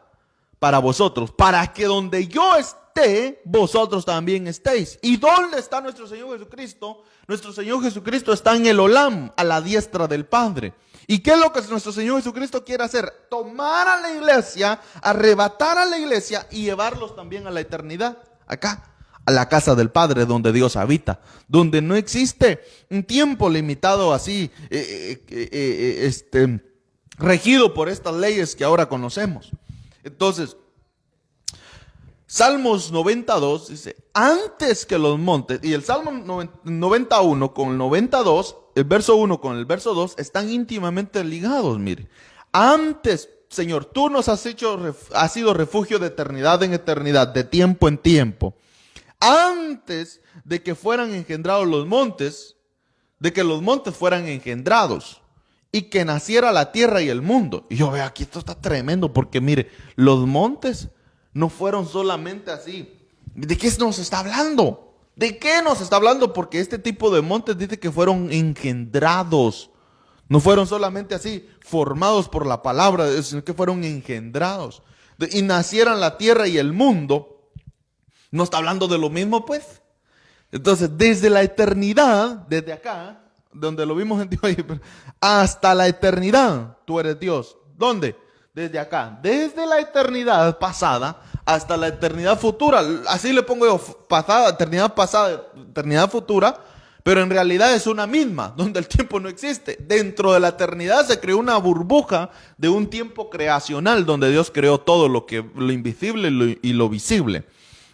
para vosotros, para que donde yo esté, vosotros también estéis. ¿Y dónde está nuestro Señor Jesucristo? Nuestro Señor Jesucristo está en el Olam, a la diestra del Padre. ¿Y qué es lo que nuestro Señor Jesucristo quiere hacer? Tomar a la iglesia, arrebatar a la iglesia y llevarlos también a la eternidad, acá, a la casa del Padre, donde Dios habita, donde no existe un tiempo limitado así, regido por estas leyes que ahora conocemos. Entonces, Salmos 92 dice, antes que los montes, y el Salmo 91 con el 92, el verso 1 con el verso 2, están íntimamente ligados, mire. Antes, Señor, tú nos has sido refugio de eternidad en eternidad, de tiempo en tiempo. Antes de que fueran engendrados los montes, de que los montes fueran engendrados y que naciera la tierra y el mundo. Y yo veo aquí, esto está tremendo porque mire, los montes no fueron solamente así. ¿De qué nos está hablando? ¿De qué nos está hablando? Porque este tipo de montes dice que fueron engendrados. No fueron solamente así, formados por la palabra, sino que fueron engendrados. Y nacieran la tierra y el mundo. ¿No está hablando de lo mismo, pues? Entonces, desde la eternidad, desde acá, donde lo vimos en Dios, hasta la eternidad, tú eres Dios. ¿Dónde? Desde acá. Desde la eternidad pasada hasta la eternidad futura. Así le pongo yo, pasada, eternidad futura, pero en realidad es una misma, donde el tiempo no existe. Dentro de la eternidad se creó una burbuja de un tiempo creacional, donde Dios creó todo lo invisible y lo visible.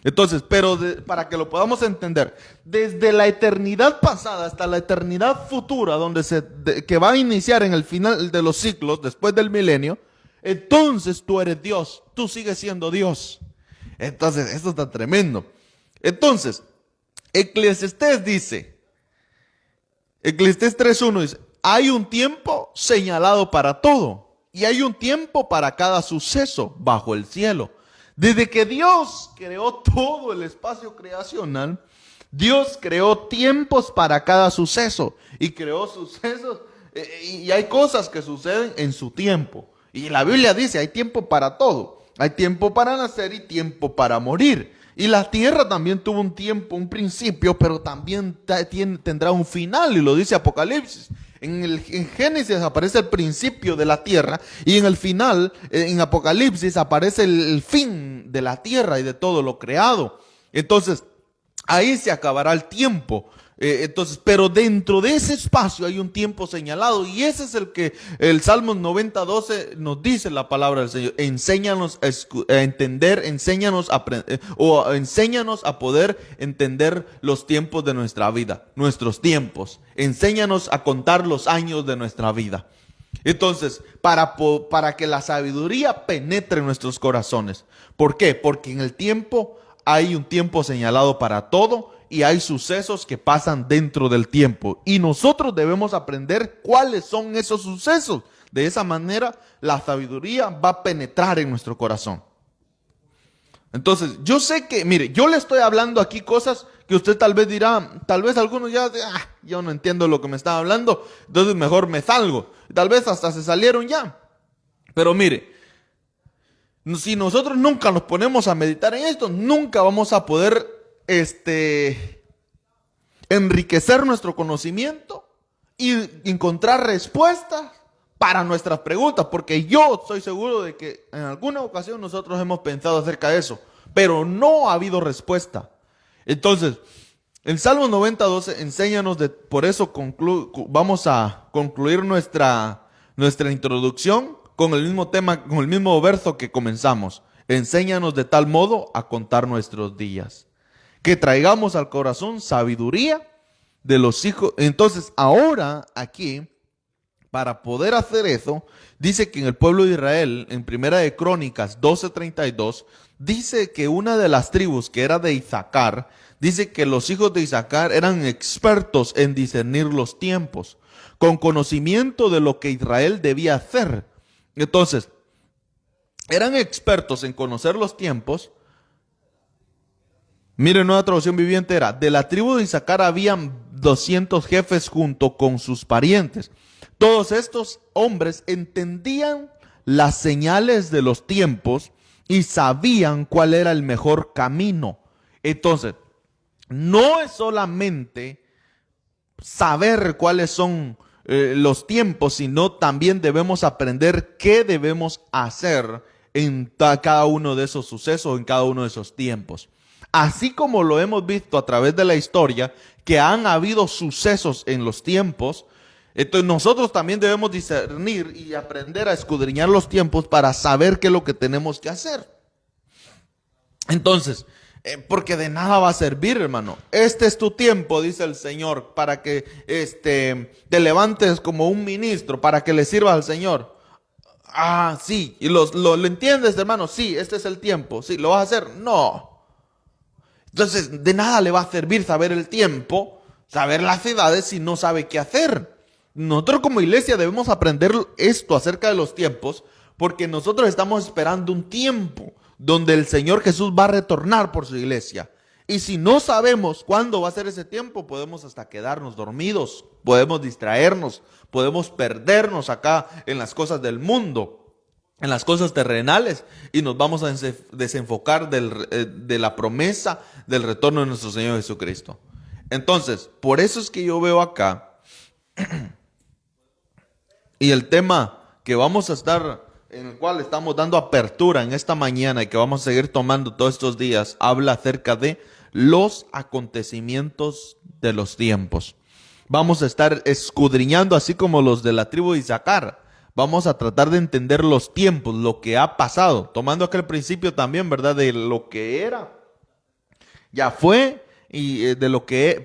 Entonces, pero para que lo podamos entender, desde la eternidad pasada hasta la eternidad futura, que va a iniciar en el final de los ciclos, después del milenio, entonces tú eres Dios, tú sigues siendo Dios. Entonces, esto está tremendo. Entonces, Eclesiastés 3:1 dice, hay un tiempo señalado para todo y hay un tiempo para cada suceso bajo el cielo. Desde que Dios creó todo el espacio creacional, Dios creó tiempos para cada suceso y creó sucesos y hay cosas que suceden en su tiempo. Y la Biblia dice, hay tiempo para todo. Hay tiempo para nacer y tiempo para morir. Y la tierra también tuvo un tiempo, un principio, pero también tendrá un final. Y lo dice Apocalipsis. En Génesis aparece el principio de la tierra y en el final, en Apocalipsis, aparece el fin de la tierra y de todo lo creado. Entonces, ahí se acabará el tiempo. Pero dentro de ese espacio hay un tiempo señalado y ese es el que el Salmos 90:12 nos dice la palabra del Señor. Enséñanos a entender, enséñanos a poder entender los tiempos de nuestra vida, nuestros tiempos. Enséñanos a contar los años de nuestra vida. Entonces, para que la sabiduría penetre en nuestros corazones. ¿Por qué? Porque en el tiempo hay un tiempo señalado para todo. Y hay sucesos que pasan dentro del tiempo. Y nosotros debemos aprender cuáles son esos sucesos. De esa manera, la sabiduría va a penetrar en nuestro corazón. Entonces, yo sé que, mire, yo le estoy hablando aquí cosas que usted tal vez dirá, tal vez algunos ya, yo no entiendo lo que me está hablando, entonces mejor me salgo. Tal vez hasta se salieron ya. Pero mire, si nosotros nunca nos ponemos a meditar en esto, nunca vamos a poder enriquecer nuestro conocimiento y encontrar respuestas para nuestras preguntas, porque yo estoy seguro de que en alguna ocasión nosotros hemos pensado acerca de eso, pero no ha habido respuesta. Entonces, el Salmo 90:12 enséñanos por eso vamos a concluir nuestra introducción con el mismo tema, con el mismo verso que comenzamos. Enséñanos de tal modo a contar nuestros días, que traigamos al corazón sabiduría de los hijos. Entonces, ahora aquí, para poder hacer eso, dice que en el pueblo de Israel, en Primera de Crónicas 12:32, dice que una de las tribus que era de Isaacar, dice que los hijos de Isaacar eran expertos en discernir los tiempos, con conocimiento de lo que Israel debía hacer. Entonces, eran expertos en conocer los tiempos. Miren, Nueva Traducción Viviente era: de la tribu de Isaacar habían 200 jefes junto con sus parientes. Todos estos hombres entendían las señales de los tiempos y sabían cuál era el mejor camino. Entonces, no es solamente saber cuáles son los tiempos, sino también debemos aprender qué debemos hacer en cada uno de esos sucesos, en cada uno de esos tiempos. Así como lo hemos visto a través de la historia, que han habido sucesos en los tiempos, entonces nosotros también debemos discernir y aprender a escudriñar los tiempos para saber qué es lo que tenemos que hacer. Entonces, porque de nada va a servir, hermano. Este es tu tiempo, dice el Señor, para que te levantes como un ministro, para que le sirvas al Señor. Ah, sí, y lo entiendes, hermano. Sí, este es el tiempo. Sí, ¿lo vas a hacer? No. Entonces, de nada le va a servir saber el tiempo, saber las edades, si no sabe qué hacer. Nosotros como iglesia debemos aprender esto acerca de los tiempos, porque nosotros estamos esperando un tiempo donde el Señor Jesús va a retornar por su iglesia. Y si no sabemos cuándo va a ser ese tiempo, podemos hasta quedarnos dormidos, podemos distraernos, podemos perdernos acá en las cosas del mundo, en las cosas terrenales, y nos vamos a desenfocar de la promesa del retorno de nuestro Señor Jesucristo. Entonces, por eso es que yo veo acá, y el tema que vamos a estar, en el cual estamos dando apertura en esta mañana y que vamos a seguir tomando todos estos días, habla acerca de los acontecimientos de los tiempos. Vamos a estar escudriñando, así como los de la tribu de Isaacar. Vamos a tratar de entender los tiempos, lo que ha pasado, tomando aquel principio también, ¿verdad? De lo que era, ya fue, y de lo que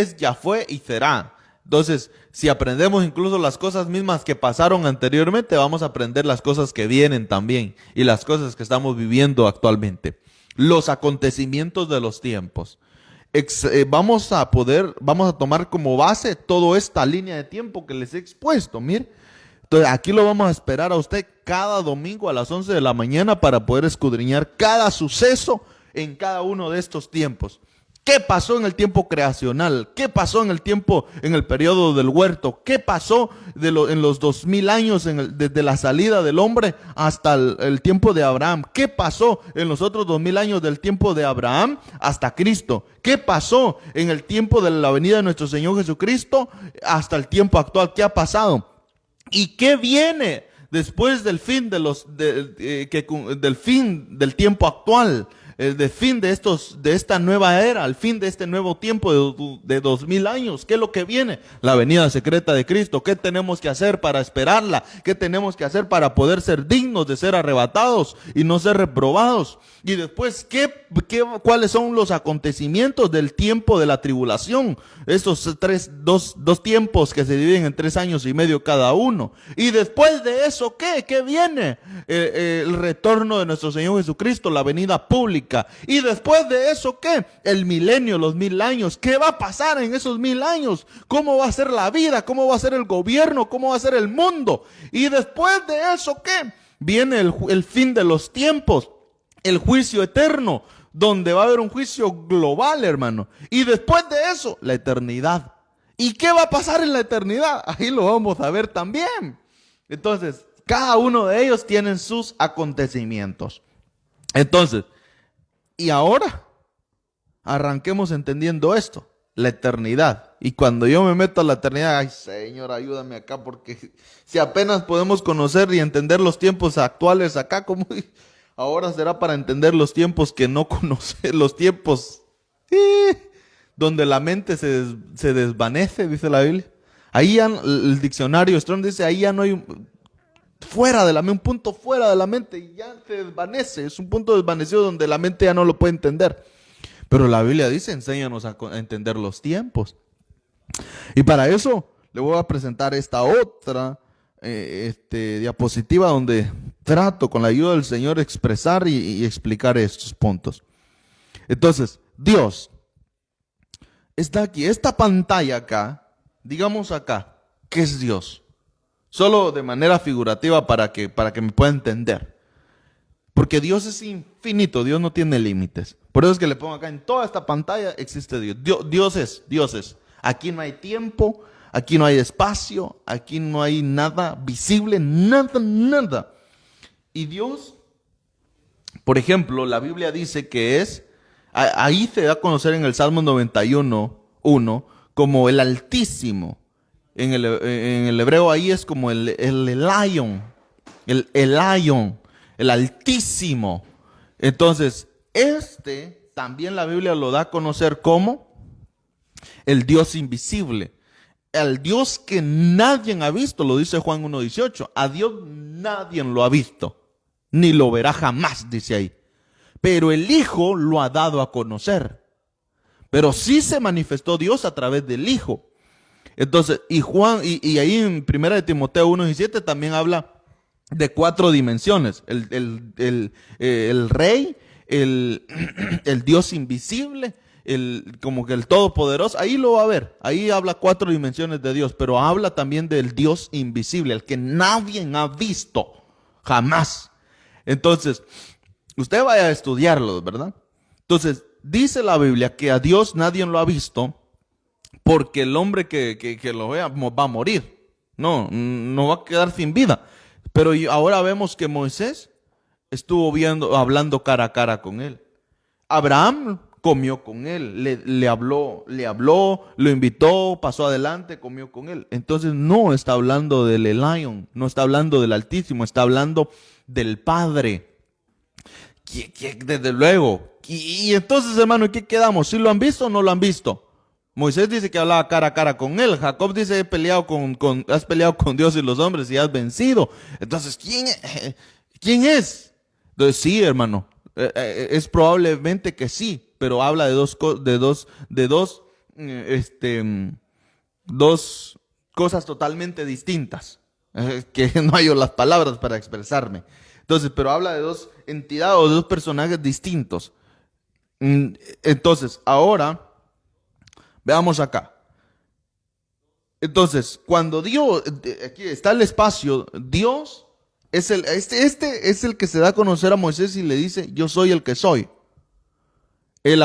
es, ya fue y será. Entonces, si aprendemos incluso las cosas mismas que pasaron anteriormente, vamos a aprender las cosas que vienen también y las cosas que estamos viviendo actualmente. Los acontecimientos de los tiempos. Vamos a tomar como base toda esta línea de tiempo que les he expuesto, mire. Entonces, aquí lo vamos a esperar a usted cada domingo a las 11 de la mañana para poder escudriñar cada suceso en cada uno de estos tiempos. ¿Qué pasó en el tiempo creacional? ¿Qué pasó en el tiempo, en el periodo del huerto? ¿Qué pasó en los 2000 años desde la salida del hombre hasta el tiempo de Abraham? ¿Qué pasó en los otros 2000 años del tiempo de Abraham hasta Cristo? ¿Qué pasó en el tiempo de la venida de nuestro Señor Jesucristo hasta el tiempo actual? ¿Qué ha pasado? ¿Y qué viene después del fin del fin del tiempo actual? Del fin de esta nueva era, al fin de este nuevo tiempo de 2000 años. ¿Qué es lo que viene? La venida secreta de Cristo. ¿Qué tenemos que hacer para esperarla? ¿Qué tenemos que hacer para poder ser dignos de ser arrebatados y no ser reprobados? Y después, ¿cuáles son los acontecimientos del tiempo de la tribulación? Estos dos tiempos que se dividen en 3 años y medio cada uno. Y después de eso, ¿qué viene? El retorno de nuestro Señor Jesucristo, la venida pública. Y después de eso, el milenio, los 1000 años. ¿Qué va a pasar en esos 1000 años? ¿Cómo va a ser la vida? ¿Cómo va a ser el gobierno? ¿Cómo va a ser el mundo? Y después de eso, viene el fin de los tiempos, el juicio eterno, donde va a haber un juicio global, hermano. Y después de eso, la eternidad. ¿Y qué va a pasar en la eternidad? Ahí lo vamos a ver también. Entonces, cada uno de ellos tienen sus acontecimientos. Entonces, y ahora, arranquemos entendiendo esto, la eternidad. Y cuando yo me meto a la eternidad, ay Señor, ayúdame acá, porque si apenas podemos conocer y entender los tiempos actuales acá, como ahora será para entender los tiempos que no conoce, los tiempos donde la mente se desvanece, dice la Biblia. Ahí ya, el diccionario Strong dice, ahí ya no hay fuera de la mente, un punto fuera de la mente, y ya se desvanece, es un punto desvanecido donde la mente ya no lo puede entender. Pero la Biblia dice, enséñanos a entender los tiempos. Y para eso le voy a presentar esta otra diapositiva donde trato con la ayuda del Señor expresar y explicar estos puntos. Entonces, Dios está aquí, esta pantalla acá, digamos acá, ¿qué es Dios? Solo de manera figurativa para que me pueda entender. Porque Dios es infinito, Dios no tiene límites. Por eso es que le pongo acá, en toda esta pantalla existe Dios. Dios es. Aquí no hay tiempo, aquí no hay espacio, aquí no hay nada visible, nada. Y Dios, por ejemplo, la Biblia dice que ahí se da a conocer en el Salmo 91:1 como el Altísimo. En el hebreo ahí es como el Lion, el Altísimo. Entonces, también la Biblia lo da a conocer como el Dios invisible. El Dios que nadie ha visto, lo dice Juan 1:18. A Dios nadie lo ha visto, ni lo verá jamás, dice ahí. Pero el Hijo lo ha dado a conocer. Pero sí se manifestó Dios a través del Hijo. Entonces, y ahí en 1 de Timoteo 1:17 también habla de 4 dimensiones. El Rey, el Dios invisible, como que el Todopoderoso. Ahí lo va a ver. Ahí habla 4 dimensiones de Dios, pero habla también del Dios invisible, el que nadie ha visto jamás. Entonces, usted vaya a estudiarlo, ¿verdad? Entonces, dice la Biblia que a Dios nadie lo ha visto, porque el hombre que lo vea va a morir. No va a quedar sin vida. Pero ahora vemos que Moisés estuvo hablando cara a cara con él. Abraham comió con él, le habló, lo invitó, pasó adelante, comió con él. Entonces no está hablando del Elion, no está hablando del Altísimo, está hablando del Padre. Desde luego. Y entonces, hermano, ¿qué quedamos? ¿Sí lo han visto o no lo han visto? Moisés dice que hablaba cara a cara con él. Jacob dice, has peleado con Dios y los hombres y has vencido. Entonces, ¿quién es? Entonces, sí, hermano, es probablemente que sí, pero habla de dos cosas totalmente distintas, que no hay las palabras para expresarme. Entonces, pero habla de 2 entidades o 2 personajes distintos. Entonces, ahora veamos acá. Entonces, cuando Dios, aquí está el espacio, Dios es es el que se da a conocer a Moisés y le dice, yo soy el que soy. el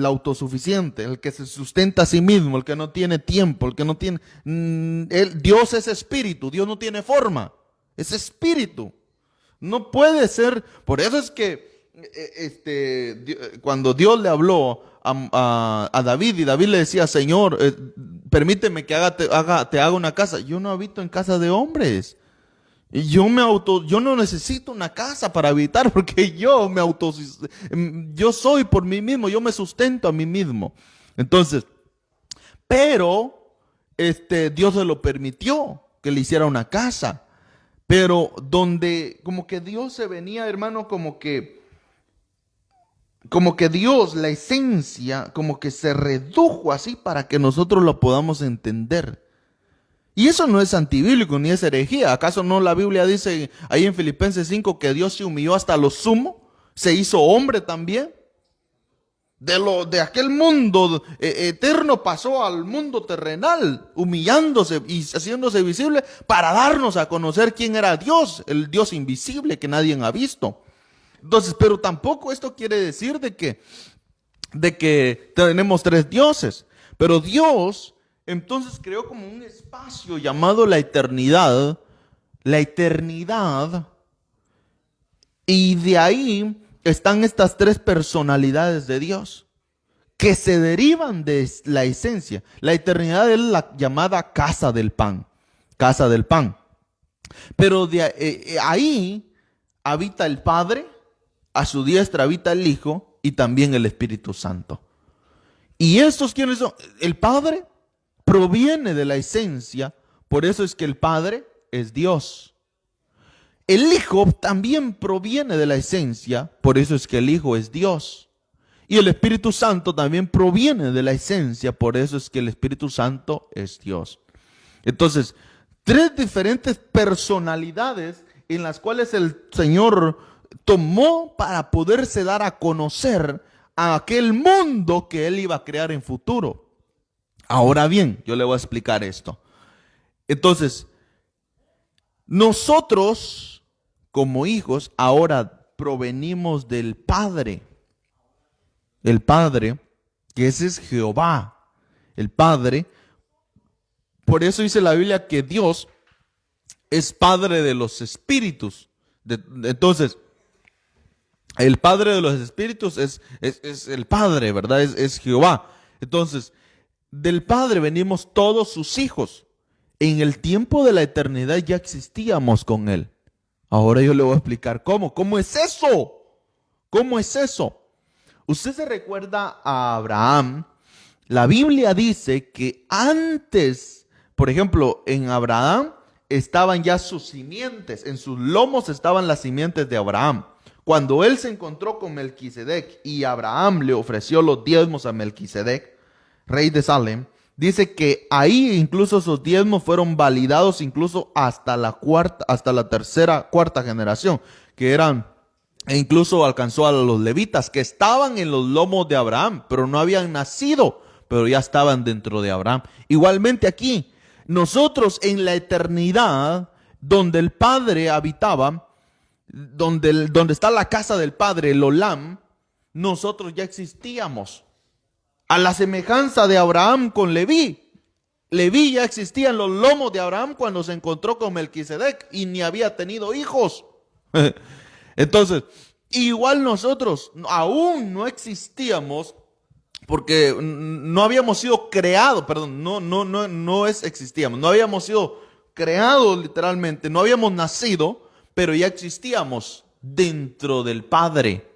autosuficiente, el que se sustenta a sí mismo, el que no tiene tiempo, el que no tiene... Dios es espíritu, Dios no tiene forma, es espíritu. No puede ser, por eso es que cuando Dios le habló a David y David le decía, Señor, permíteme que te haga una casa. Yo no habito en casa de hombres. Y yo no necesito una casa para habitar porque yo soy por mí mismo, yo me sustento a mí mismo. Entonces, pero Dios se lo permitió que le hiciera una casa. Pero donde como que Dios se venía, hermano, como que Dios, la esencia, como que se redujo así para que nosotros lo podamos entender. Y eso no es antibíblico ni es herejía. ¿Acaso no la Biblia dice ahí en Filipenses 5 que Dios se humilló hasta lo sumo? Se hizo hombre también. De aquel mundo eterno pasó al mundo terrenal, humillándose y haciéndose visible para darnos a conocer quién era Dios, el Dios invisible que nadie ha visto. Entonces, pero tampoco esto quiere decir de que tenemos tres dioses. Pero Dios entonces creó como un espacio llamado la eternidad, y de ahí están estas tres personalidades de Dios que se derivan de la esencia. La eternidad es la llamada casa del pan, casa del pan. Pero ahí habita el Padre, a su diestra habita el Hijo y también el Espíritu Santo. ¿Y estos quiénes son? El Padre proviene de la esencia, por eso es que el Padre es Dios. El Hijo también proviene de la esencia, por eso es que el Hijo es Dios. Y el Espíritu Santo también proviene de la esencia, por eso es que el Espíritu Santo es Dios. Entonces, tres diferentes personalidades en las cuales el Señor tomó para poderse dar a conocer a aquel mundo que Él iba a crear en futuro. Ahora bien, yo le voy a explicar esto. Entonces, nosotros como hijos ahora provenimos del Padre. El Padre, que ese es Jehová. El Padre. Por eso dice la Biblia que Dios es Padre de los espíritus. Entonces, el Padre de los espíritus es el Padre, ¿verdad? Es Jehová. Entonces, del Padre venimos todos sus hijos. En el tiempo de la eternidad ya existíamos con Él. Ahora yo le voy a explicar cómo. ¿Cómo es eso? ¿Cómo es eso? Usted se recuerda a Abraham. La Biblia dice que antes, por ejemplo, en Abraham estaban ya sus simientes. En sus lomos estaban las simientes de Abraham. Cuando él se encontró con Melquisedec y Abraham le ofreció los diezmos a Melquisedec, rey de Salem, dice que ahí incluso esos diezmos fueron validados incluso hasta la cuarta generación, que eran, e incluso alcanzó a los levitas que estaban en los lomos de Abraham, pero no habían nacido, pero ya estaban dentro de Abraham. Igualmente aquí, nosotros en la eternidad, donde el Padre habitaba, donde está la casa del Padre, el Olam, nosotros ya existíamos. A la semejanza de Abraham con Leví. Leví ya existía en los lomos de Abraham cuando se encontró con Melquisedec y ni había tenido hijos. Entonces, igual nosotros aún no existíamos porque no habíamos sido creados, perdón, no existíamos, no habíamos sido creados literalmente, no habíamos nacido, pero ya existíamos dentro del Padre.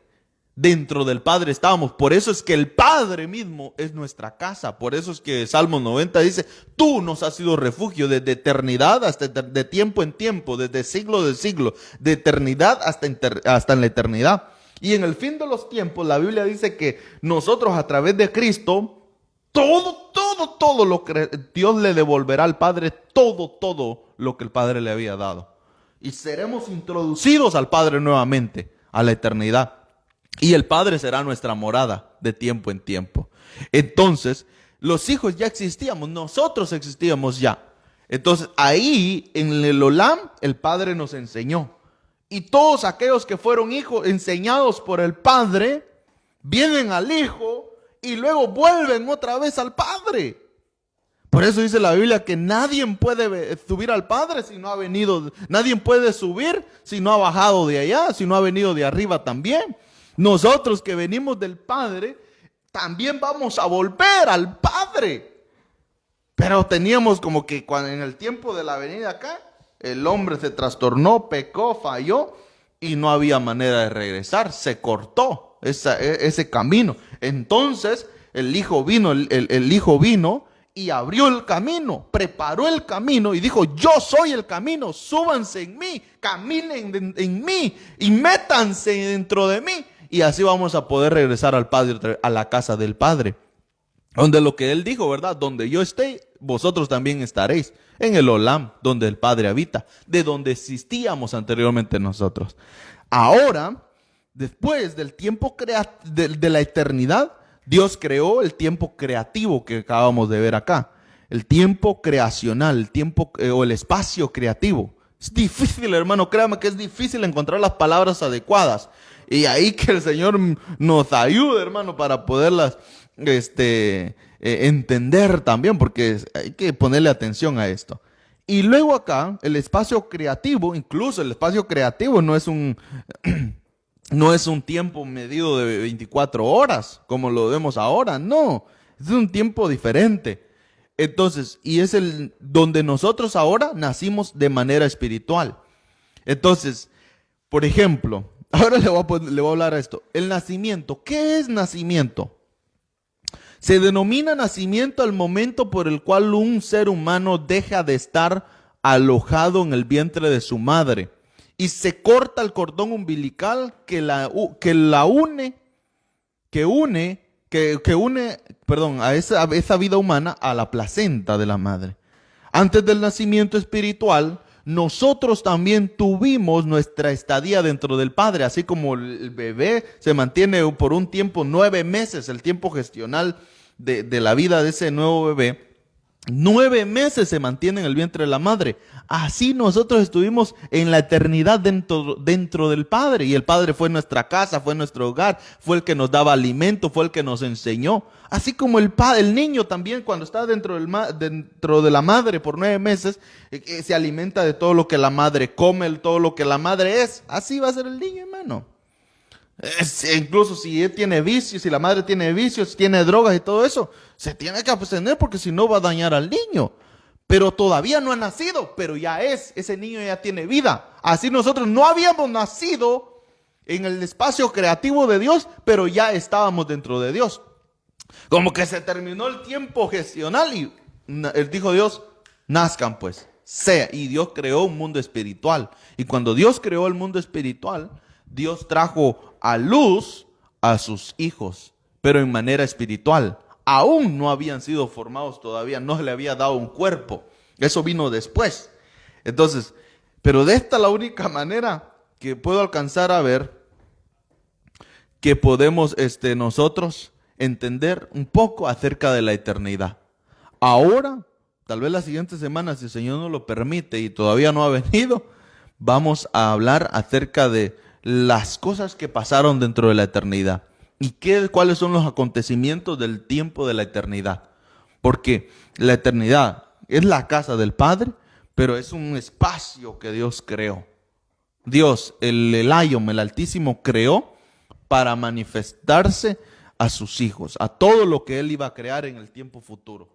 Dentro del Padre estábamos. Por eso es que el Padre mismo es nuestra casa. Por eso es que Salmo 90 dice, tú nos has sido refugio desde eternidad de tiempo en tiempo, desde siglo de siglo, de eternidad hasta en la eternidad. Y en el fin de los tiempos, la Biblia dice que nosotros a través de Cristo, todo lo que Dios le devolverá al Padre, todo lo que el Padre le había dado. Y seremos introducidos al Padre nuevamente, a la eternidad. Y el Padre será nuestra morada de tiempo en tiempo. Entonces, los hijos ya existíamos, nosotros existíamos ya. Entonces, ahí en el Olam, el Padre nos enseñó. Y todos aquellos que fueron hijos enseñados por el Padre, vienen al Hijo y luego vuelven otra vez al Padre. Por eso dice la Biblia que nadie puede subir al Padre si no ha venido, nadie puede subir si no ha bajado de allá, si no ha venido de arriba también. Nosotros que venimos del Padre, también vamos a volver al Padre. Pero teníamos como que cuando en el tiempo de la venida acá, el hombre se trastornó, pecó, falló y no había manera de regresar, se cortó ese camino. Entonces el Hijo vino, el Hijo vino y abrió el camino, preparó el camino y dijo: yo soy el camino, súbanse en mí, caminen en mí y métanse dentro de mí. Y así vamos a poder regresar al Padre, a la casa del Padre. Donde lo que Él dijo, ¿verdad? Donde yo esté, vosotros también estaréis. En el Olam, donde el Padre habita, de donde existíamos anteriormente nosotros. Ahora, después del tiempo de la eternidad, Dios creó el tiempo creativo que acabamos de ver acá. El tiempo creacional, el tiempo o el espacio creativo. Es difícil, hermano, créame que es difícil encontrar las palabras adecuadas. Y ahí que el Señor nos ayude, hermano, para poderlas entender también, porque hay que ponerle atención a esto. Y luego acá, el espacio creativo, incluso el espacio creativo no es un... no es un tiempo medido de 24 horas, como lo vemos ahora, no, es un tiempo diferente. Entonces, y es el donde nosotros ahora nacimos de manera espiritual. Entonces, por ejemplo, ahora le voy a hablar a esto. El nacimiento, ¿qué es nacimiento? Se denomina nacimiento al momento por el cual un ser humano deja de estar alojado en el vientre de su madre y se corta el cordón umbilical que une a esa vida humana a la placenta de la madre. Antes del nacimiento espiritual, nosotros también tuvimos nuestra estadía dentro del Padre, así como el bebé se mantiene por un tiempo, 9 meses, el tiempo gestional de la vida de ese nuevo bebé. 9 meses se mantiene en el vientre de la madre. Así nosotros estuvimos en la eternidad dentro del Padre. Y el Padre fue nuestra casa, fue nuestro hogar, fue el que nos daba alimento, fue el que nos enseñó. Así como el niño también cuando está dentro de la madre por 9 meses, se alimenta de todo lo que la madre come, todo lo que la madre es. Así va a ser el niño, hermano. Incluso si él tiene vicios, si la madre tiene vicios, tiene drogas y todo eso, se tiene que abstener porque si no va a dañar al niño. Pero todavía no ha nacido, pero ya ese niño ya tiene vida. Así nosotros no habíamos nacido en el espacio creativo de Dios, pero ya estábamos dentro de Dios. Como que se terminó el tiempo gestional y dijo Dios: nazcan pues, sea. Y Dios creó un mundo espiritual. Y cuando Dios creó el mundo espiritual, Dios trajo a luz a sus hijos, pero en manera espiritual. Aún no habían sido formados todavía, no se le había dado un cuerpo. Eso vino después. Entonces, pero de esta la única manera que puedo alcanzar a ver que podemos nosotros entender un poco acerca de la eternidad. Ahora, tal vez la siguiente semana, si el Señor nos lo permite y todavía no ha venido, vamos a hablar acerca de las cosas que pasaron dentro de la eternidad y cuáles son los acontecimientos del tiempo de la eternidad. Porque la eternidad es la casa del Padre, pero es un espacio que Dios creó. Dios, el Elayom, el Altísimo, creó para manifestarse a sus hijos, a todo lo que Él iba a crear en el tiempo futuro.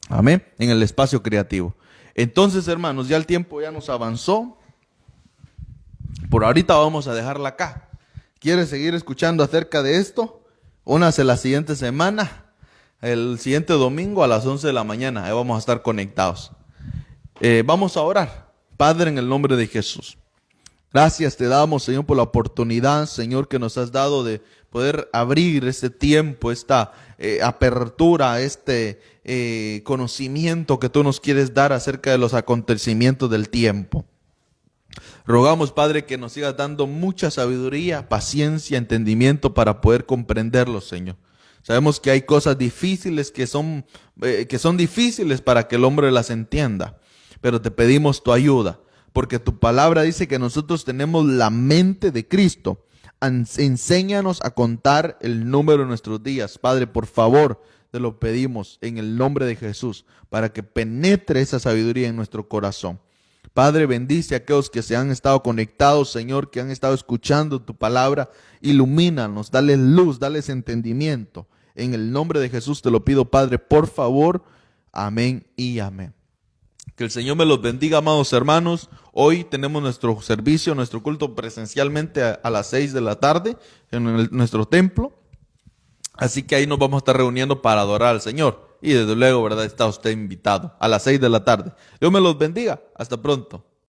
Amén, en el espacio creativo. Entonces, hermanos, ya el tiempo ya nos avanzó. Por ahorita vamos a dejarla acá. ¿Quieres seguir escuchando acerca de esto? Únase la siguiente semana, el siguiente domingo a las 11 de la mañana. Ahí vamos a estar conectados. Vamos a orar. Padre, en el nombre de Jesús. Gracias te damos, Señor, por la oportunidad, Señor, que nos has dado de poder abrir este tiempo, esta apertura, conocimiento que tú nos quieres dar acerca de los acontecimientos del tiempo. Rogamos, Padre, que nos sigas dando mucha sabiduría, paciencia, entendimiento para poder comprenderlo, Señor. Sabemos que hay cosas difíciles que son difíciles para que el hombre las entienda, pero te pedimos tu ayuda, porque tu palabra dice que nosotros tenemos la mente de Cristo. Enséñanos a contar el número de nuestros días. Padre, por favor, te lo pedimos en el nombre de Jesús, para que penetre esa sabiduría en nuestro corazón. Padre, bendice a aquellos que se han estado conectados, Señor, que han estado escuchando tu palabra. Ilumínanos, dale luz, dales entendimiento. En el nombre de Jesús te lo pido, Padre, por favor. Amén y amén. Que el Señor me los bendiga, amados hermanos. Hoy tenemos nuestro servicio, nuestro culto presencialmente a las 6 de la tarde en nuestro templo. Así que ahí nos vamos a estar reuniendo para adorar al Señor. Y desde luego, ¿verdad? Está usted invitado a las 6 de la tarde. Dios me los bendiga. Hasta pronto.